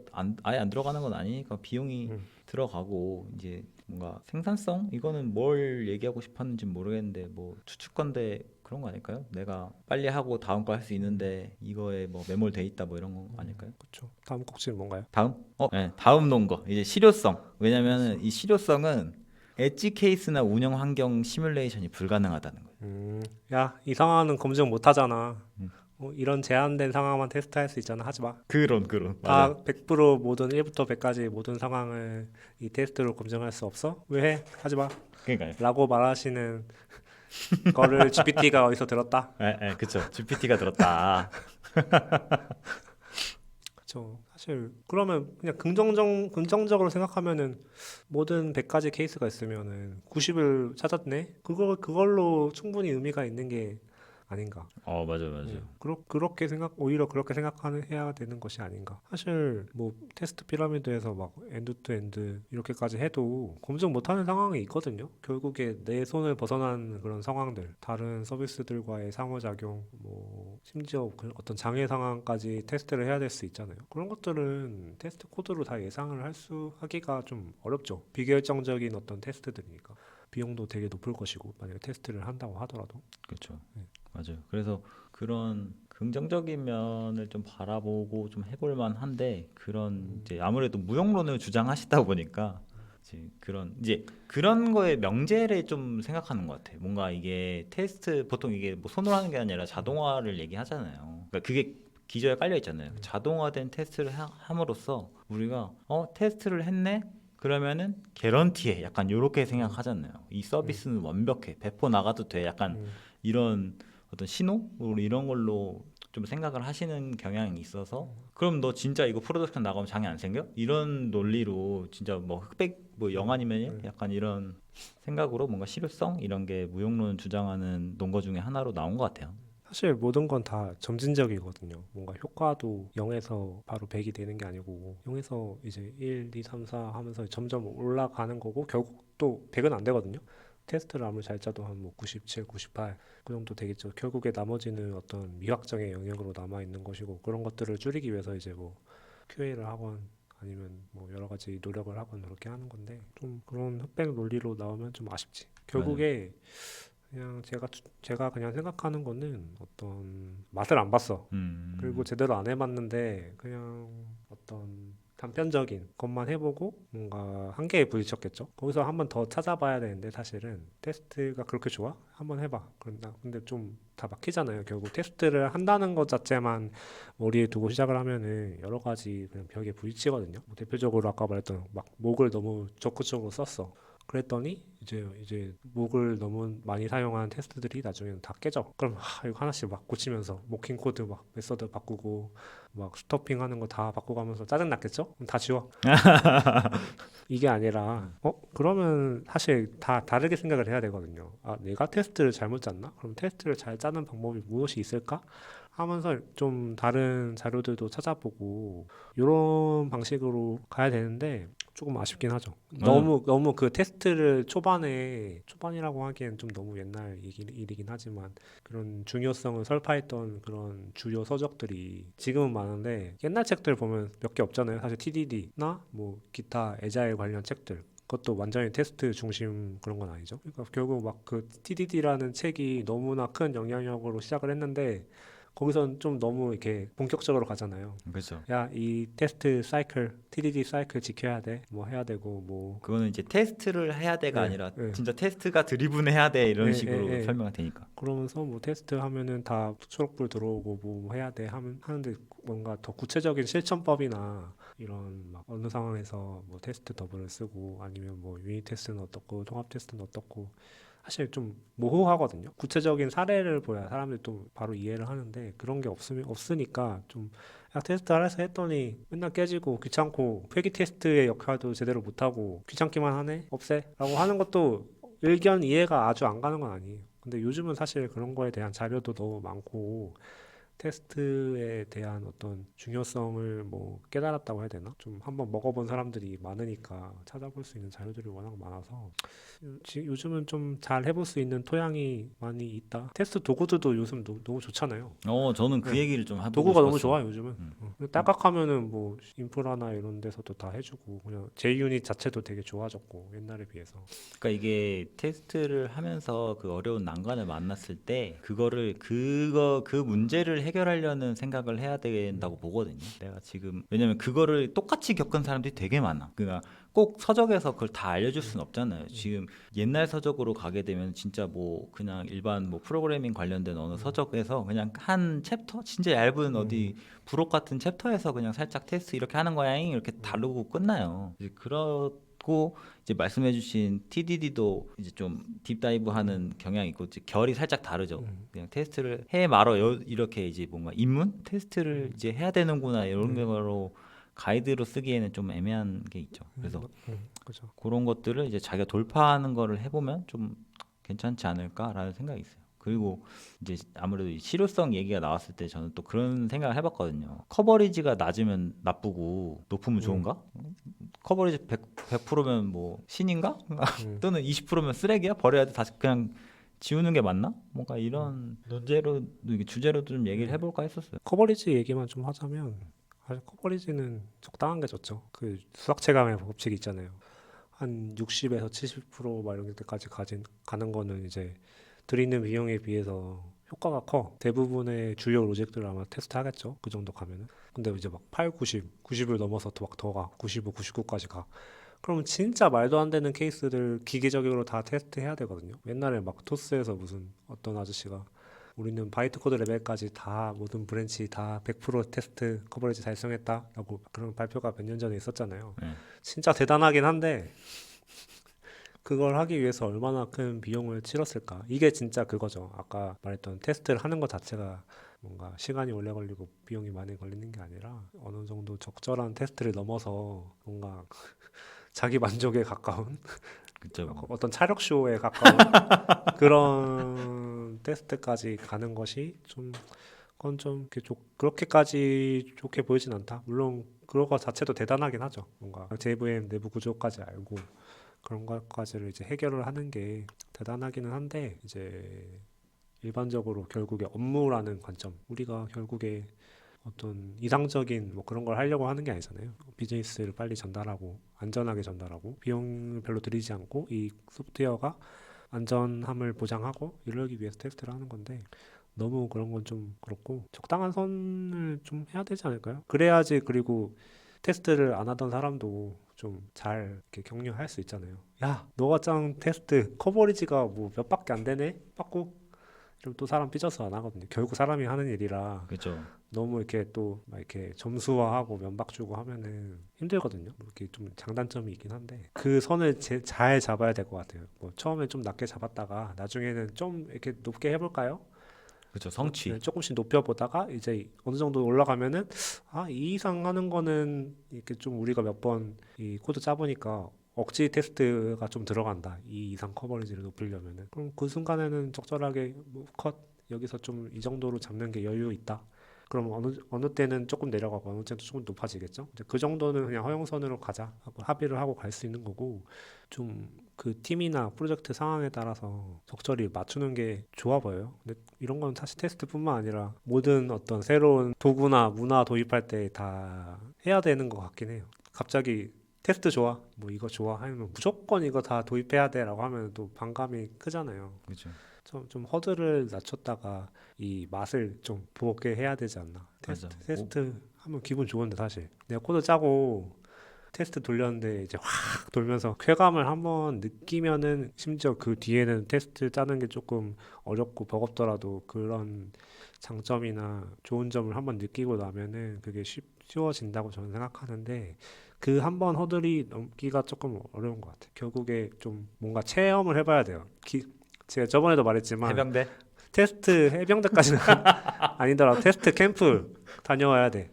아예 안 들어가는 건 아니니까 비용이 음, 들어가고 이제 뭔가 생산성 이거는 뭘 얘기하고 싶었는지 모르겠는데 뭐 추측건데 그런 거 아닐까요? 내가 빨리 하고 다음 거 할 수 있는데 이거에 뭐 매몰돼 있다 뭐 이런 거 아닐까요? 그렇죠. 다음 꼭지는 뭔가요? 다음? 네, 다음 논거 이제 실효성. 왜냐면은 이 실효성은 엣지 케이스나 운영 환경 시뮬레이션이 불가능하다는 거예요. 야, 이 상황은 검증 못 하잖아. 음. 이런 제한된 상황만 테스트할 수 있잖아. 하지 마. 그런 다 맞아요. 100% 모든 1부터 100까지 모든 상황을 이 테스트로 검증할 수 없어? 왜 해? 하지 마. 그러니까요. 라고 말하시는 거를 GPT가 어디서 들었다? 그쵸. GPT가 들었다. 그렇죠. 사실 그러면 그냥 긍정적으로 생각하면은 모든 100가지 케이스가 있으면은 90을 찾았네. 그걸로 충분히 의미가 있는 게 아닌가. 맞아요, 맞아요. 오히려 그렇게 생각하는 해야 되는 것이 아닌가. 사실 뭐 테스트 피라미드에서 막 엔드 투 엔드 이렇게까지 해도 검증 못하는 상황이 있거든요. 결국에 내 손을 벗어난 그런 상황들, 다른 서비스들과의 상호작용, 뭐 심지어 어떤 장애 상황까지 테스트를 해야 될 수 있잖아요. 그런 것들은 테스트 코드로 다 예상을 하기가 좀 어렵죠. 비결정적인 어떤 테스트들이니까. 비용도 되게 높을 것이고 만약에 테스트를 한다고 하더라도. 그렇죠. 네. 맞아요. 그래서 그런 긍정적인 면을 좀 바라보고 좀 해볼 만한데 그런 이제 아무래도 무용론을 주장하시다 보니까 이제 그런 거에 명제를 좀 생각하는 것 같아요. 뭔가 이게 테스트 보통 이게 뭐 손으로 하는 게 아니라 자동화를 얘기하잖아요. 그러니까 그게 기저에 깔려 있잖아요. 자동화된 테스트를 함으로써 우리가 테스트를 했네? 그러면은 개런티해. 약간 요렇게 생각하잖아요. 이 서비스는 완벽해. 배포 나가도 돼. 약간 음. 이런 어떤 신호 이런 걸로 좀 생각을 하시는 경향이 있어서 그럼 너 진짜 이거 프로덕션 나가면 장애 안 생겨? 이런 논리로 진짜 뭐 흑백 뭐 영아니면 약간 이런 생각으로 뭔가 실효성 이런 게 무용론 주장하는 논거 중에 하나로 나온 것 같아요. 사실 모든 건 다 점진적이거든요. 뭔가 효과도 0에서 바로 100이 되는 게 아니고 0에서 이제 1, 2, 3, 4 하면서 점점 올라가는 거고 결국 또 100은 안 되거든요. 테스트를 아무리 잘 짜도 한 뭐 97, 98 그 정도 되겠죠. 결국에 나머지는 어떤 미확정의 영역으로 남아 있는 것이고 그런 것들을 줄이기 위해서 이제 뭐 QA를 하건 아니면 뭐 여러 가지 노력을 하건 그렇게 하는 건데 좀 그런 흑백 논리로 나오면 좀 아쉽지. 맞아요. 결국에 그냥 제가 그냥 생각하는 거는 어떤 맛을 안 봤어. 그리고 제대로 안 해봤는데 그냥 어떤 단편적인 것만 해보고 뭔가 한계에 부딪혔겠죠. 거기서 한 번 더 찾아봐야 되는데 사실은 테스트가 그렇게 좋아? 한번 해봐. 근데 좀 다 막히잖아요. 결국 테스트를 한다는 것 자체만 머리에 두고 시작을 하면은 여러 가지 그냥 벽에 부딪히거든요. 뭐 대표적으로 아까 말했던 막 목을 너무 적극적으로 썼어. 그랬더니 이제 목을 너무 많이 사용한 테스트들이 나중에는 다 깨져. 그럼 이거 하나씩 막 고치면서 모킹 코드 막 메서드 바꾸고 막 스토핑 하는 거 다 바꿔가면서 짜증 났겠죠? 그럼 다 지워. 이게 아니라 그러면 사실 다 다르게 생각을 해야 되거든요. 아, 내가 테스트를 잘못 짰나? 그럼 테스트를 잘 짜는 방법이 무엇이 있을까? 하면서 좀 다른 자료들도 찾아보고 이런 방식으로 가야 되는데 조금 아쉽긴 하죠. 맞아요. 너무 그 테스트를 초반이라고 하기엔 좀 너무 옛날 일이긴 하지만 그런 중요성을 설파했던 그런 주요 서적들이 지금은 많은데 옛날 책들 보면 몇 개 없잖아요. 사실 TDD나 뭐 기타 애자일 관련 책들 그것도 완전히 테스트 중심 그런 건 아니죠. 그러니까 결국 막 그 TDD라는 책이 너무나 큰 영향력으로 시작을 했는데 거기선 좀 너무 이렇게 본격적으로 가잖아요. 그렇죠. 야, 이 테스트 사이클, TDD 사이클 지켜야 돼. 뭐 해야 되고 뭐 그거는 이제 테스트를 해야 돼가 예, 아니라 예, 진짜 테스트가 드리븐 해야 돼 예, 이런 예, 식으로 예. 설명이 되니까. 그러면서 뭐 테스트 하면은 다 초록불 들어오고 뭐 해야 돼 하는데 뭔가 더 구체적인 실천법이나 이런 막 어느 상황에서 뭐 테스트 더블을 쓰고 아니면 뭐 유닛 테스트는 어떻고 통합 테스트는 어떻고 사실 좀 모호하거든요. 구체적인 사례를 보야 사람들이 또 바로 이해를 하는데 그런 게 없으니까 좀 야, 테스트 알아서 했더니 맨날 깨지고 귀찮고 회기 테스트의 역할도 제대로 못하고 귀찮기만 하네? 없애? 라고 하는 것도 의견 이해가 아주 안 가는 건 아니에요. 근데 요즘은 사실 그런 거에 대한 자료도 너무 많고 테스트에 대한 어떤 중요성을 뭐 깨달았다고 해야 되나? 좀 한번 먹어본 사람들이 많으니까 찾아볼 수 있는 자료들이 워낙 많아서 요즘은 좀 잘 해볼 수 있는 토양이 많이 있다. 테스트 도구들도 요즘 너무 좋잖아요. 저는 그 네. 얘기를 좀 해보고 도구가 너무 싶었어. 좋아 요즘은. 딸깍하면은 뭐 인프라나 이런 데서도 다 해주고 그냥 JUnit 자체도 되게 좋아졌고 옛날에 비해서. 그러니까 이게 테스트를 하면서 그 어려운 난관을 만났을 때 그 문제를 해결하려는 생각을 해야 된다고 보거든요. 내가 지금 왜냐면 그거를 똑같이 겪은 사람들이 되게 많아. 그러니까 꼭 서적에서 그걸 다 알려줄 수는 없잖아요. 지금 옛날 서적으로 가게 되면 진짜 뭐 그냥 일반 뭐 프로그래밍 관련된 어느 서적에서 그냥 한 챕터 진짜 얇은 어디 부록 같은 챕터에서 그냥 살짝 테스트 이렇게 하는 거야잉 이렇게 다루고 끝나요. 이제 그렇고 이제 말씀해주신 TDD도 이제 좀 딥다이브하는 경향이 있고 이제 결이 살짝 다르죠. 그냥 테스트를 해 말어 이렇게 이제 뭔가 입문 테스트를 이제 해야 되는구나 이런 거로 가이드로 쓰기에는 좀 애매한 게 있죠. 그래서 그죠. 그런 것들을 이제 자기가 돌파하는 거를 해보면 좀 괜찮지 않을까라는 생각이 있어요. 그리고 이제 아무래도 이 실효성 얘기가 나왔을 때 저는 또 그런 생각을 해봤거든요. 커버리지가 낮으면 나쁘고 높으면 좋은가? 커버리지 100%면 뭐 신인가? 또는 20%면 쓰레기야? 버려야 돼? 다시 그냥 지우는 게 맞나? 뭔가 이런 논제로 이게 주제로 좀 얘기를 해볼까 했었어요. 커버리지 얘기만 좀 하자면 사실 커버리지는 적당한 게 좋죠. 그 수학 체감의 법칙이 있잖아요. 한 60에서 70%막 이런 데까지 가는 거는 이제 들이는 비용에 비해서 효과가 커. 대부분의 주요 로직들을 아마 테스트 하겠죠. 그 정도 가면은. 근데 이제 막 8, 90을 넘어서 막 더 가. 95, 99까지 가. 그러면 진짜 말도 안 되는 케이스들 기계적으로 다 테스트 해야 되거든요. 옛날에 막 토스에서 무슨 어떤 아저씨가 우리는 바이트 코드 레벨까지 다 모든 브랜치 다 100% 테스트 커버리지 달성했다라고 그런 발표가 몇 년 전에 있었잖아요. 네. 진짜 대단하긴 한데 그걸 하기 위해서 얼마나 큰 비용을 치렀을까? 이게 진짜 그거죠. 아까 말했던 테스트를 하는 것 자체가 뭔가 시간이 오래 걸리고 비용이 많이 걸리는 게 아니라 어느 정도 적절한 테스트를 넘어서 뭔가 자기 만족에 가까운 그쵸. 어떤 차력쇼에 가까운 그런 테스트까지 가는 것이 좀 그건 좀 그렇게까지 좋게 보이진 않다. 물론 그런 거 자체도 대단하긴 하죠. 뭔가 JVM 내부 구조까지 알고 그런 것까지를 이제 해결을 하는 게 대단하기는 한데 이제 일반적으로 결국에 업무라는 관점 우리가 결국에 어떤 이상적인 뭐 그런 걸 하려고 하는 게 아니잖아요. 비즈니스를 빨리 전달하고 안전하게 전달하고 비용을 별로 들이지 않고 이 소프트웨어가 안전함을 보장하고 이러기 위해서 테스트를 하는 건데 너무 그런 건 좀 그렇고 적당한 선을 좀 해야 되지 않을까요? 그래야지 그리고 테스트를 안 하던 사람도 좀 잘 이렇게 격려할 수 있잖아요. 야, 너가 짠 테스트 커버리지가 뭐 몇 밖에 안 되네? 빠꾸? 그럼 또 사람 삐져서 안 하거든요. 결국 사람이 하는 일이라 그쵸. 너무 이렇게 또 막 이렇게 점수화하고 면박 주고 하면은 힘들거든요. 뭐 이렇게 좀 장단점이 있긴 한데 그 선을 잘 잡아야 될 것 같아요. 뭐 처음에 좀 낮게 잡았다가 나중에는 좀 이렇게 높게 해볼까요? 그쵸. 네, 성취. 조금씩 높여보다가 이제 어느 정도 올라가면은 이 이상 하는 거는 이렇게 좀 우리가 몇 번 이 코드 짜보니까 억지 테스트가 좀 들어간다. 이 이상 커버리지를 높이려면은 그럼 그 순간에는 적절하게 뭐 컷 여기서 좀 이 정도로 잡는 게 여유 있다. 그럼 어느 때는 조금 내려가고 어느 때는 조금 높아지겠죠. 이제 그 정도는 그냥 허용선으로 가자 하고 합의를 하고 갈 수 있는 거고 좀 그 팀이나 프로젝트 상황에 따라서 적절히 맞추는 게 좋아 보여요. 근데 이런 건 사실 테스트뿐만 아니라 모든 어떤 새로운 도구나 문화 도입할 때 다 해야 되는 것 같긴 해요. 갑자기 테스트 좋아, 뭐 이거 좋아 하면 무조건 이거 다 도입해야 돼라고 하면 또 반감이 크잖아요. 그쵸. 좀 허들을 낮췄다가 이 맛을 좀 보게 해야 되지 않나. 맞아. 테스트 하면 기분 좋은데 사실 내가 코드 짜고 테스트 돌렸는데 이제 확 돌면서 쾌감을 한번 느끼면은 심지어 그 뒤에는 테스트 짜는 게 조금 어렵고 버겁더라도 그런 장점이나 좋은 점을 한번 느끼고 나면은 그게 쉬워진다고 저는 생각하는데 그 한 번 허들이 넘기가 조금 어려운 것 같아요. 결국에 좀 뭔가 체험을 해봐야 돼요. 제가 저번에도 말했지만 해병대? 테스트 해병대까지는 아니더라도 테스트 캠프 다녀와야 돼.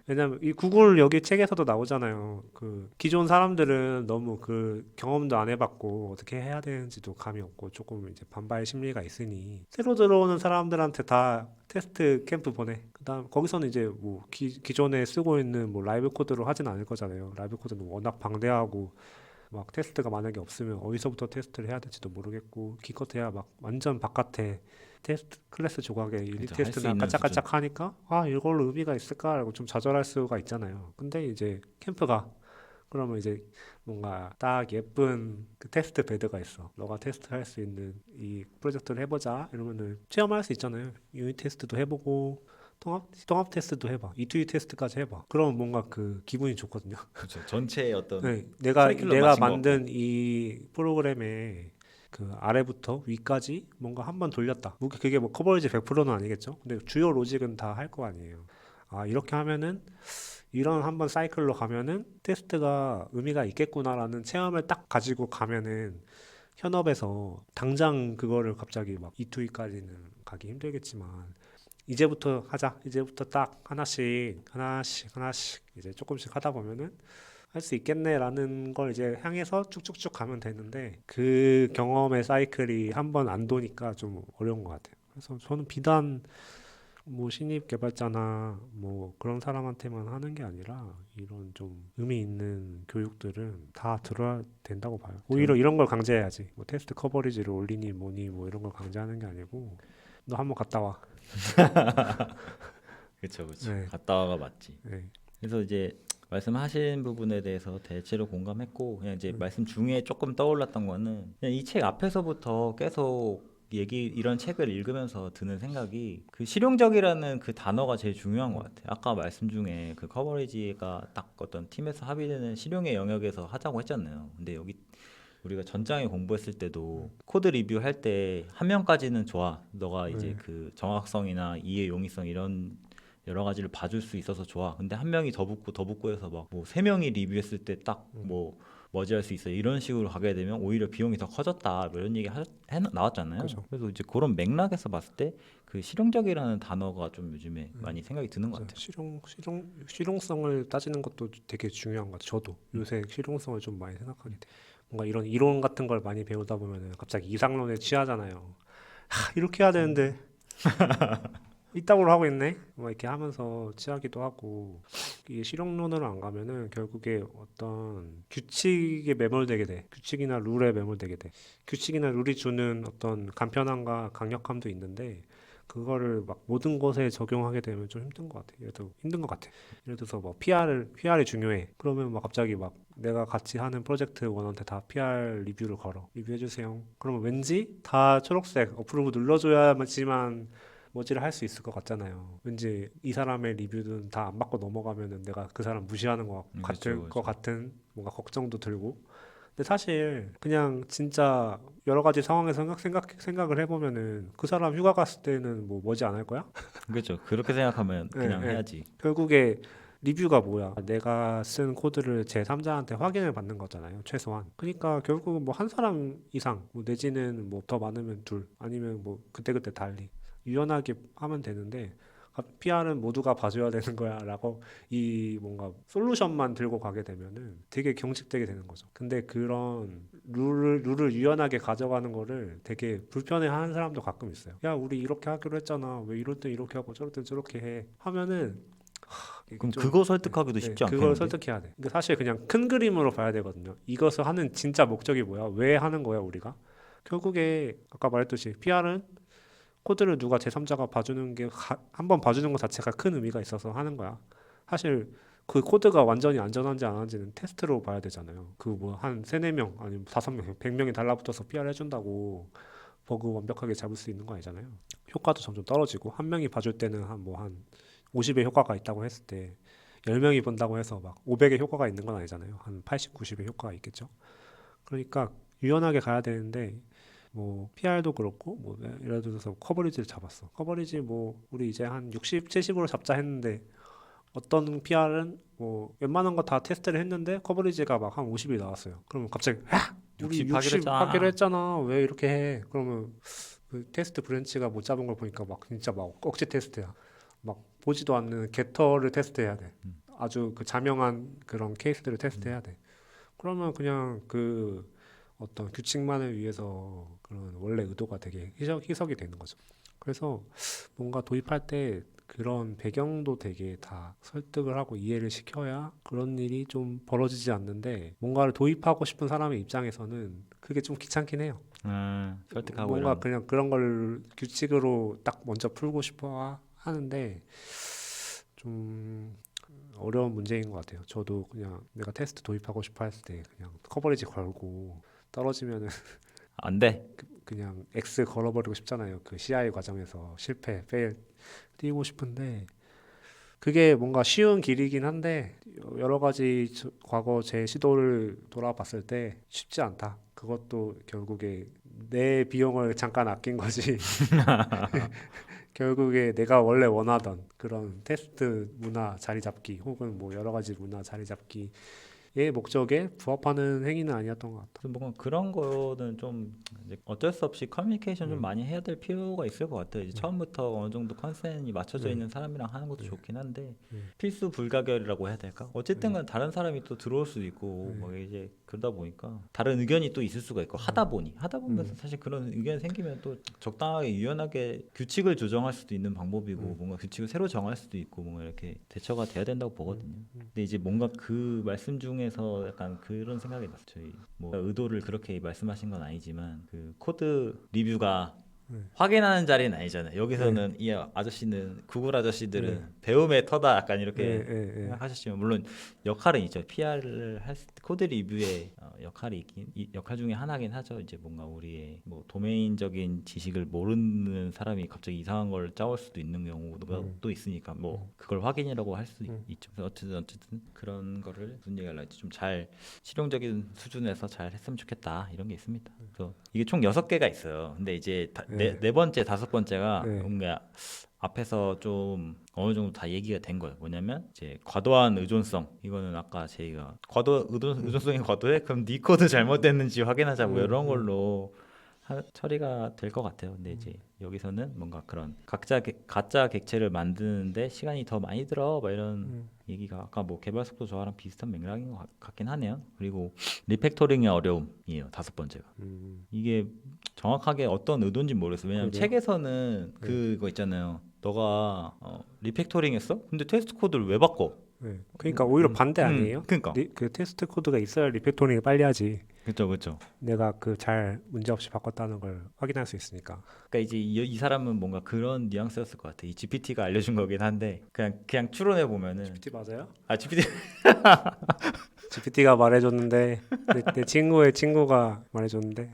왜냐면 이 구글 여기 책에서도 나오잖아요. 그 기존 사람들은 너무 그 경험도 안 해봤고 어떻게 해야 되는지도 감이 없고 조금 이제 반발 심리가 있으니 새로 들어오는 사람들한테 다 테스트 캠프 보내. 그다음 거기서는 이제 뭐 기존에 쓰고 있는 뭐 라이브 코드로 하진 않을 거잖아요. 라이브 코드는 워낙 방대하고 막 테스트가 만약에 없으면 어디서부터 테스트를 해야 될지도 모르겠고 기껏해야 막 완전 바깥에 테스트 클래스 조각에 유닛 그죠, 할수 테스트나 있는 수준. 까짝까짝 하니까 아 이걸로 의미가 있을까라고 좀 좌절할 수가 있잖아요. 근데 이제 캠프가 그러면 이제 뭔가 딱 예쁜 그 테스트 베드가 있어. 너가 테스트할 수 있는 이 프로젝트를 해보자 이러면은 체험할 수 있잖아요. 유닛 테스트도 해보고 통합 테스트도 해봐. E2E 테스트까지 해봐. 그러면 뭔가 그 기분이 좋거든요. 그렇죠. 전체의 어떤 네, 내가 사이클로 내가 마친 것 같고. 만든 이 프로그램에 그 아래부터 위까지 뭔가 한번 돌렸다. 뭐 그게 뭐 커버리지 100%는 아니겠죠. 근데 주요 로직은 다 할 거 아니에요. 아, 이렇게 하면은 이런 한번 사이클로 가면은 테스트가 의미가 있겠구나라는 체험을 딱 가지고 가면은 현업에서 당장 그거를 갑자기 막 E2E까지는 가기 힘들겠지만 이제부터 하자. 이제부터 딱 하나씩 이제 조금씩 하다 보면은 할 수 있겠네라는 걸 이제 향해서 쭉쭉쭉 가면 되는데 그 경험의 사이클이 한 번 안 도니까 좀 어려운 것 같아요. 그래서 저는 비단 뭐 신입 개발자나 뭐 그런 사람한테만 하는 게 아니라 이런 좀 의미 있는 교육들은 다 들어야 된다고 봐요. 오히려 이런 걸 강제해야지. 뭐 테스트 커버리지를 올리니 뭐니 뭐 이런 걸 강제하는 게 아니고 너 한번 갔다 와. 그렇죠, 그렇죠. 네, 갔다 와가 맞지. 네, 그래서 이제 말씀하신 부분에 대해서 대체로 공감했고 그냥 이제 음, 말씀 중에 조금 떠올랐던 거는 그냥 이 책 앞에서부터 계속 이런 책을 읽으면서 드는 생각이 그 실용적이라는 그 단어가 제일 중요한 것 같아요. 아까 말씀 중에 그 커버리지가 딱 어떤 팀에서 합의되는 실용의 영역에서 하자고 했잖아요. 근데 여기 우리가 전장에 공부했을 때도 코드 리뷰할 때 한 명까지는 좋아. 너가 이제 네, 그 정확성이나 이해 용이성 이런 여러 가지를 봐줄 수 있어서 좋아. 근데 한 명이 더 붙고 해서 막 뭐 세 명이 리뷰했을 때 딱 뭐 머지할 수 있어. 이런 식으로 가게 되면 오히려 비용이 더 커졌다. 뭐 이런 얘기 나왔잖아요. 그죠. 그래서 이제 그런 맥락에서 봤을 때 그 실용적이라는 단어가 좀 요즘에 많이 생각이 드는 것 맞아요. 같아요. 실용성을 따지는 것도 되게 중요한 것 같아요. 저도 요새 실용성을 좀 많이 생각하게 돼요. 뭔가 이런 이론 같은 걸 많이 배우다 보면은 갑자기 이상론에 취하잖아요. 이렇게 해야 되는데 이따구로 하고 있네. 뭐 이렇게 하면서 취하기도 하고 이 실용론으로 안 가면은 결국에 어떤 규칙에 매몰되게 돼. 규칙이나 룰에 매몰되게 돼. 규칙이나 룰이 주는 어떤 간편함과 강력함도 있는데 그거를 막 모든 것에 적용하게 되면 좀 힘든 것 같아. 힘든 것 같아. 예를 들어서 뭐 PR이 중요해. 그러면 막 갑자기 막 내가 같이 하는 프로젝트 원한테 다 PR 리뷰를 걸어. 리뷰해주세요. 그러면 왠지 다 초록색 어프로브 눌러줘야지만 뭐지를 할 수 있을 것 같잖아요. 왠지 이 사람의 리뷰는 다 안 받고 넘어가면은 내가 그 사람 무시하는 그렇죠, 것 그렇죠. 같은 뭔가 걱정도 들고. 근데 사실 그냥 진짜 여러 가지 상황에서 생각을 해보면은 그 사람 휴가 갔을 때는 뭐 머지 안 할 거야? 그렇죠. 그렇게 생각하면 예, 그냥 예. 해야지. 결국에 리뷰가 뭐야? 내가 쓴 코드를 제3자한테 확인을 받는 거잖아요, 최소한. 그러니까 결국은 뭐 한 사람 이상, 뭐 내지는 뭐 더 많으면 둘, 아니면 뭐 그때그때 달리 유연하게 하면 되는데 PR은 모두가 봐줘야 되는 거야라고 이 뭔가 솔루션만 들고 가게 되면은 되게 경직되게 되는 거죠. 근데 그런 룰을 유연하게 가져가는 거를 되게 불편해하는 사람도 가끔 있어요. 야, 우리 이렇게 하기로 했잖아. 왜 이럴 땐 이렇게 하고 저럴 땐 저렇게 해? 하면은 이게 그럼 좀 그거 설득하기도 네, 쉽지 그걸 않겠는데? 설득해야 돼. 그러니까 사실 그냥 큰 그림으로 봐야 되거든요. 이것을 하는 진짜 목적이 뭐야? 왜 하는 거야, 우리가? 결국에 아까 말했듯이 PR은 코드를 누가 제3자가 봐주는 게 한 번 봐주는 것 자체가 큰 의미가 있어서 하는 거야. 사실 그 코드가 완전히 안전한지 안 한지는 테스트로 봐야 되잖아요. 그 뭐 한 세네 명 아니면 다섯 명, 100명이 달라붙어서 PR 해준다고 버그 완벽하게 잡을 수 있는 거 아니잖아요. 효과도 점점 떨어지고 한 명이 봐줄 때는 한 50의 효과가 있다고 했을 때 10명이 본다고 해서 막 500의 효과가 있는 건 아니잖아요. 한 80, 90의 효과가 있겠죠. 그러니까 유연하게 가야 되는데 뭐 PR도 그렇고 뭐 예를 들어서 커버리지를 잡았어. 커버리지 뭐 우리 이제 한 60, 70으로 잡자 했는데 어떤 PR은 뭐 웬만한 거 다 테스트를 했는데 커버리지가 막 한 50이 나왔어요. 그러면 갑자기 야, 우리 60 하기로 60 하기로 했잖아. 했잖아. 왜 이렇게 해? 그러면 그 테스트 브랜치가 못 잡은 걸 보니까 막 진짜 막 억지 테스트야. 막 보지도 않는 게터를 테스트해야 돼. 음. 아주 그 자명한 그런 케이스들을 테스트해야 돼. 그러면 그냥 그 어떤 규칙만을 위해서 그런 원래 의도가 되게 희석이 되는 거죠. 그래서 뭔가 도입할 때 그런 배경도 되게 다 설득을 하고 이해를 시켜야 그런 일이 좀 벌어지지 않는데 뭔가를 도입하고 싶은 사람의 입장에서는 그게 좀 귀찮긴 해요. 설득하고 뭔가 이런. 그냥 그런 걸 규칙으로 딱 먼저 풀고 싶어 하는데 좀 어려운 문제인 것 같아요. 저도 그냥 내가 테스트 도입하고 싶어 했을 때 그냥 커버리지 걸고 떨어지면은 안 돼. 그냥 X 걸어버리고 싶잖아요. 그 CI 과정에서 실패, 페일 띄우고 싶은데 그게 뭔가 쉬운 길이긴 한데 여러 가지 과거 제 시도를 돌아봤을 때 쉽지 않다. 그것도 결국에 내 비용을 잠깐 아낀 거지. 결국에 내가 원래 원하던 그런 테스트 문화 자리 잡기 혹은 뭐 여러 가지 문화 자리 잡기의 목적에 부합하는 행위는 아니었던 것 같아. 그래서 뭔가 그런 거는 좀 이제 어쩔 수 없이 커뮤니케이션 좀 음, 많이 해야 될 필요가 있을 것 같아요. 이제 처음부터 어느 정도 컨센이 맞춰져 네, 있는 사람이랑 하는 것도 네, 좋긴 한데 네, 필수 불가결이라고 해야 될까? 어쨌든 네, 간 다른 사람이 또 들어올 수도 있고 네, 뭐 이제 그러다 보니까 다른 의견이 또 있을 수가 있고 하다 보면서 음, 사실 그런 의견이 생기면 또 적당하게 유연하게 규칙을 조정할 수도 있는 방법이고 음, 뭔가 규칙을 새로 정할 수도 있고 뭔가 이렇게 대처가 돼야 된다고 음, 보거든요. 근데 이제 뭔가 그 말씀 중에서 약간 그런 생각이 났어요. 저희 뭐 의도를 그렇게 말씀하신 건 아니지만 그 코드 리뷰가 네, 확인하는 자리는 아니잖아요. 네, 여기서는 이 아저씨는 구글 네, 아저씨들은 배움의 터다 약간 네, 이렇게 네, 생각하셨지만 물론 역할은 있죠. PR을 코드 리뷰의 역할이 역할 중에 하나긴 하죠. 이제 뭔가 우리의 뭐 도메인적인 지식을 모르는 사람이 갑자기 이상한 걸 짜올 수도 있는 경우가 음, 또 있으니까 뭐 음, 그걸 확인이라고 할 수 음, 있죠. 그래서 어쨌든 그런 거를 무슨 얘기를 할지 좀 잘 실용적인 수준에서 잘 했으면 좋겠다 이런 게 있습니다. 그래서 이게 총 6개가 있어요. 근데 이제 네, 네 번째, 5번째가 네, 뭔가 앞에서 좀 어느 정도 다 얘기가 된 거예요. 뭐냐면 이제 과도한 의존성. 이거는 아까 저희가 음, 의존성이 과도해? 그럼 네 코드 잘못됐는지 확인하자 뭐 이런 음, 걸로 처리가 될 것 같아요. 근데 이제 음, 여기서는 뭔가 그런 가짜 객체를 만드는데 시간이 더 많이 들어 막 이런 음, 얘기가 아까 뭐 개발 속도 저하랑 비슷한 맥락인 것 같긴 하네요. 그리고 리팩토링의 어려움이에요. 5번째가. 이게 정확하게 어떤 의도인지 모르겠어요. 왜냐하면 그러게요. 책에서는 네, 그거 있잖아요. 너가 리팩토링 했어? 근데 테스트 코드를 왜 바꿔? 네. 그러니까 오히려 반대 아니에요? 그러니까. 그 테스트 코드가 있어야 리팩토링을 빨리 하지. 그렇죠, 그렇죠. 내가 그 잘 문제 없이 바꿨다는 걸 확인할 수 있으니까. 그러니까 이제 이 사람은 뭔가 그런 뉘앙스였을 것 같아. 이 GPT가 알려준 거긴 한데 그냥 추론해 보면은 GPT 맞아요? GPT GPT가 말해줬는데 내 친구의 친구가 말해줬는데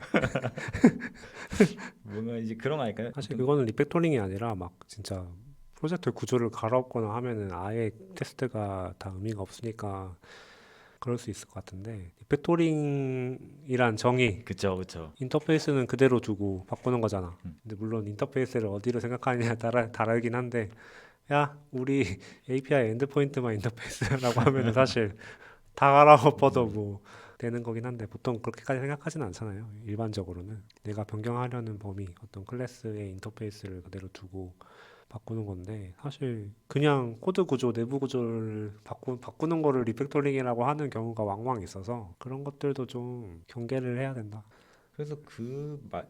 뭔가 이제 그런 거 아닐까요? 사실 어떤 그거는 리팩토링이 아니라 막 진짜 프로젝트 구조를 갈아엎거나 하면은 아예 테스트가 다 의미가 없으니까 그럴 수 있을 것 같은데 리팩토링이란 정의 그쵸, 그쵸. 인터페이스는 그대로 두고 바꾸는 거잖아. 음. 근데 물론 인터페이스를 어디로 생각하느냐에 따라 다르긴 한데 야 우리 API 엔드포인트만 인터페이스라고 하면은 사실 다 갈아엎어도 뭐 되는 거긴 한데 보통 그렇게까지 생각하지는 않잖아요. 일반적으로는 내가 변경하려는 범위 어떤 클래스의 인터페이스를 그대로 두고 바꾸는 건데 사실 그냥 코드 구조 내부 구조를 바꾸는 거를 리팩토링이라고 하는 경우가 왕왕 있어서 그런 것들도 좀 경계를 해야 된다. 그래서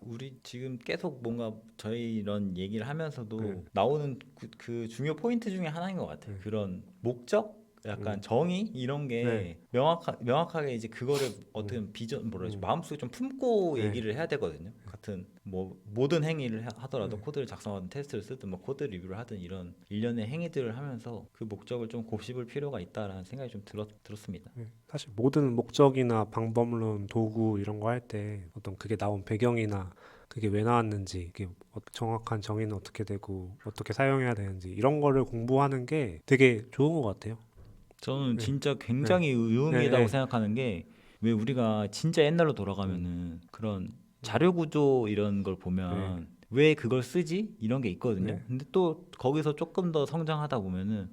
우리 지금 계속 뭔가 저희 이런 얘기를 네, 하면서도 나오는 그 중요 포인트 중에 하나인 것 같아요. 네, 그런 목적, 약간 음, 정의 이런 네, 게 명확하게 이제 그거를 어떻게 보면 비전 뭐라 지 음, 마음속에 좀 품고 네, 얘기를 해야 되거든요. 같은 뭐 모든 행위를 하더라도 네, 코드를 작성하든 테스트를 쓰든 뭐 코드 리뷰를 하든 이런 일련의 행위들을 하면서 그 목적을 좀 곱씹을 필요가 있다라는 생각이 좀 들었습니다. 네. 사실 모든 목적이나 방법론, 도구 이런 거 할 때 어떤 그게 나온 배경이나 그게 왜 나왔는지, 그게 정확한 정의는 어떻게 되고 어떻게 사용해야 되는지 이런 거를 공부하는 게 되게 좋은 것 같아요. 저는 네, 진짜 네, 굉장히 네, 의미있다고 네, 생각하는 게 왜 우리가 진짜 옛날로 음, 돌아가면은 그런 음, 자료 구조 이런 걸 네, 보면 왜 그걸 쓰지? 이런 게 있거든요. 네, 근데 또 거기서 조금 더 성장하다 보면은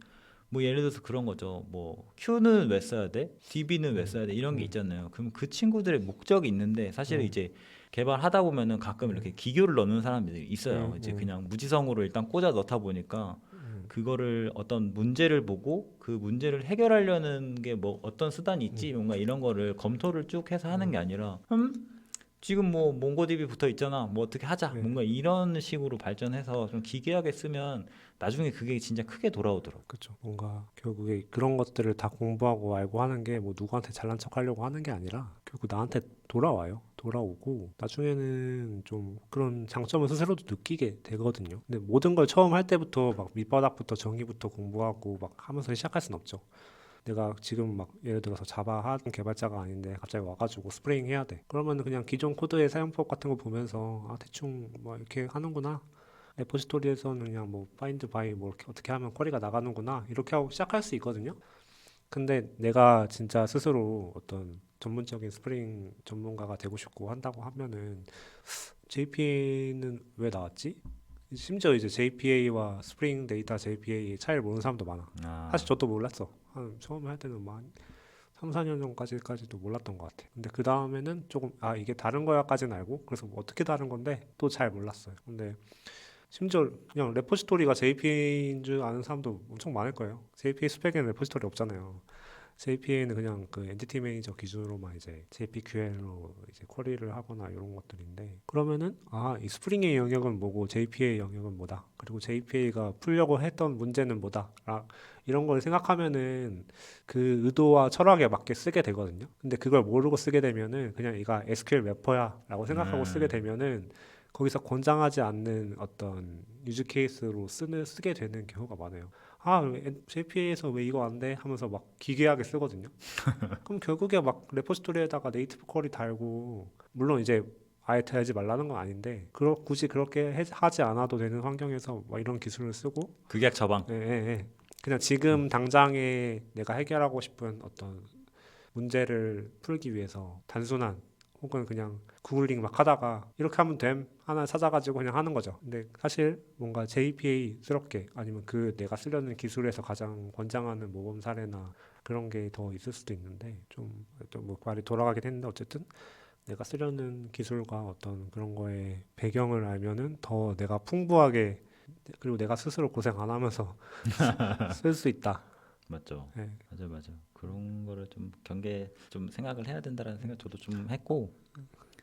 뭐 예를 들어서 그런 거죠. 뭐 Q는 왜 써야 돼? DB는 왜 음, 써야 돼? 이런 게 음, 있잖아요. 그럼 그 친구들의 목적이 있는데 사실 음, 이제 개발하다 보면은 가끔 음, 이렇게 기교를 넣는 사람들이 있어요. 음, 이제 그냥 무지성으로 일단 꽂아 넣다 보니까 그거를 어떤 문제를 보고 그 문제를 해결하려는 게 뭐 어떤 수단이 있지 뭔가 이런 거를 검토를 쭉 해서 하는 게 아니라 지금 뭐 몽고디비 붙어 있잖아 뭐 어떻게 하자 네. 뭔가 이런 식으로 발전해서 좀 기괴하게 쓰면 나중에 그게 진짜 크게 돌아오더라고. 그렇죠. 뭔가 결국에 그런 것들을 다 공부하고 알고 하는 게 뭐 누구한테 잘난 척 하려고 하는 게 아니라 결국 나한테 돌아와요. 돌아오고 나중에는 좀 그런 장점을 스스로도 느끼게 되거든요. 근데 모든 걸 처음 할 때부터 막 밑바닥부터 정의부터 공부하고 막 하면서 시작할 순 없죠. 내가 지금 막 예를 들어서 자바 하던 개발자가 아닌데 갑자기 와가지고 스프링 해야 돼. 그러면 그냥 기존 코드의 사용법 같은 거 보면서 아 대충 뭐 이렇게 하는구나. 레포지토리에서는 그냥 뭐 find by 뭐 이렇게 어떻게 하면 쿼리가 나가는구나 이렇게 하고 시작할 수 있거든요. 근데 내가 진짜 스스로 어떤 전문적인 스프링 전문가가 되고 싶고 한다고 하면은 JPA는 왜 나왔지? 심지어 이제 JPA와 스프링 데이터 JPA 차이를 모르는 사람도 많아. 사실 아, 저도 몰랐어. 처음에 할 때는 막 3, 4년 전까지도 몰랐던 것 같아. 근데 그 다음에는 조금 아 이게 다른 거야까지는 알고 그래서 뭐 어떻게 다른 건데 또 잘 몰랐어요. 근데 심지어 그냥 레포지토리가 JPA인 줄 아는 사람도 엄청 많을 거예요. JPA 스펙에는 레포지토리 없잖아요. JPA는 그냥 그 엔티티 매니저 기준으로만 이제 JPQL로 이제 쿼리를 하거나 이런 것들인데 그러면은 아, 이 스프링의 영역은 뭐고 JPA 영역은 뭐다. 그리고 JPA가 풀려고 했던 문제는 뭐다. 아, 이런 걸 생각하면은 그 의도와 철학에 맞게 쓰게 되거든요. 근데 그걸 모르고 쓰게 되면은 그냥 이가 SQL 래퍼야라고 생각하고 쓰게 음, 되면은 거기서 권장하지 않는 어떤 유즈 케이스로 쓰게 되는 경우가 많아요. 아, JPA에서 왜 이거 안 돼? 하면서 막 기괴하게 쓰거든요. 그럼 결국에 막 레포지토리에다가 네이티브 쿼리 달고, 물론 이제 아예 달지 말라는 건 아닌데, 굳이 그렇게 하지 않아도 되는 환경에서 막 이런 기술을 쓰고, 극약 처방. 예, 예, 예. 그냥 지금 당장에 내가 해결하고 싶은 어떤 문제를 풀기 위해서 단순한 혹은 그냥 구글링 막 하다가 이렇게 하면 됨 하나 찾아가지고 그냥 하는 거죠. 근데 사실 뭔가 JPA스럽게 아니면 그 내가 쓰려는 기술에서 가장 권장하는 모범 사례나 그런 게 더 있을 수도 있는데 좀뭐 말이 돌아가긴 했는데 어쨌든 내가 쓰려는 기술과 어떤 그런 거에 배경을 알면은 더 내가 풍부하게 그리고 내가 스스로 고생 안 하면서 쓸 수 있다. 맞죠. 예. 맞아, 맞아. 그런 거를 좀 경계 좀 생각을 해야 된다라는 생각 저도 좀 했고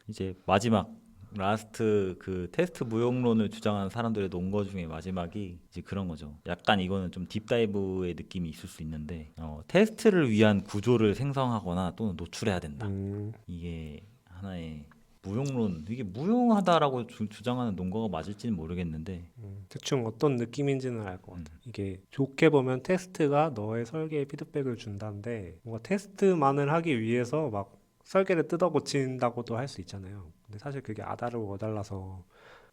이제 마지막 라스트 그 테스트 무용론을 주장하는 사람들의 논거 중에 마지막이 이제 그런 거죠. 약간 이거는 좀 딥다이브의 느낌이 있을 수 있는데 테스트를 위한 구조를 생성하거나 또는 노출해야 된다. 음, 이게 하나의 무용론, 이게 무용하다라고 주장하는 논거가 맞을지는 모르겠는데 대충 어떤 느낌인지는 알 것 음, 같아. 이게 좋게 보면 테스트가 너의 설계에 피드백을 준다는데 뭔가 테스트만을 하기 위해서 막 설계를 뜯어 고친다고도 할 수 있잖아요. 근데 사실 그게 아다르고 어달라서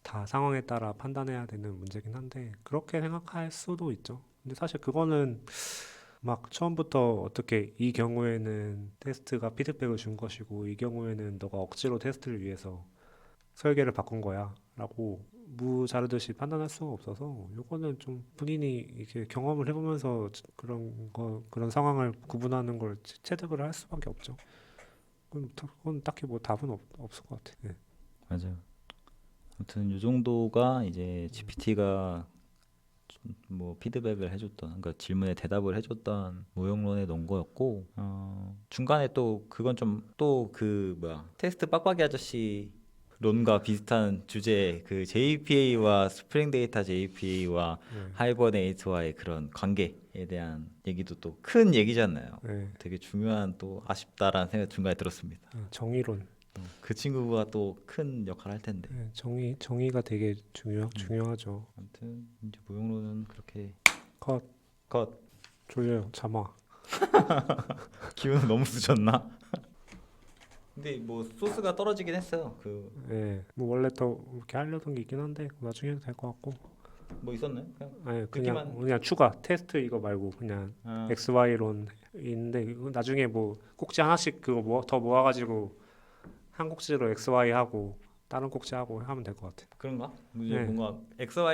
다 상황에 따라 판단해야 되는 문제긴 한데 그렇게 생각할 수도 있죠. 근데 사실 그거는 막 처음부터 어떻게 이 경우에는 테스트가 피드백을 준 것이고 이 경우에는 너가 억지로 테스트를 위해서 설계를 바꾼 거야 라고 무자르듯이 판단할 수가 없어서 요거는 좀 본인이 이렇게 경험을 해보면서 그런 상황을 구분하는 걸 체득을 할 수밖에 없죠. 그건 딱히 뭐 답은 없을 것 같아. 네. 맞아요. 아무튼 이 정도가 이제 GPT가 뭐 피드백을 해줬던, 그러니까 질문에 대답을 해줬던 무용론의 논거였고, 중간에 또 그건 좀 또 그 뭐야 테스트 빡빡이 아저씨 론과 비슷한 주제 그 JPA와 스프링 데이터 JPA와 네. 하이버네이트와의 그런 관계에 대한 얘기도 또 큰 얘기잖아요. 네. 되게 중요한 또 아쉽다라는 생각 중간에 들었습니다. 네. 정의론. 그 친구가 또 큰 역할을 할 텐데. 네. 정의가 되게 음. 중요하죠. 아무튼 이제 무용론은 그렇게 컷. 것 졸려요. 잠아. 기운을 너무 쓰셨나? 근데 뭐 소스가 떨어지긴 했어요. 그 네. 뭐 원래 더 이렇게 하려던 게 있긴 한데 나중에 해도 될 것 같고. 뭐 있었나요? 그냥 아니 듣기만. 그냥 추가 테스트 이거 말고 그냥 아, XY론 있는데 이거 나중에 뭐 꼭지 하나씩 그거 더 모아가지고 한 꼭지로 XY 하고 다른 꼭지 하고 하면 될 것 같아. 그런가? 이제 네. 뭔가 XY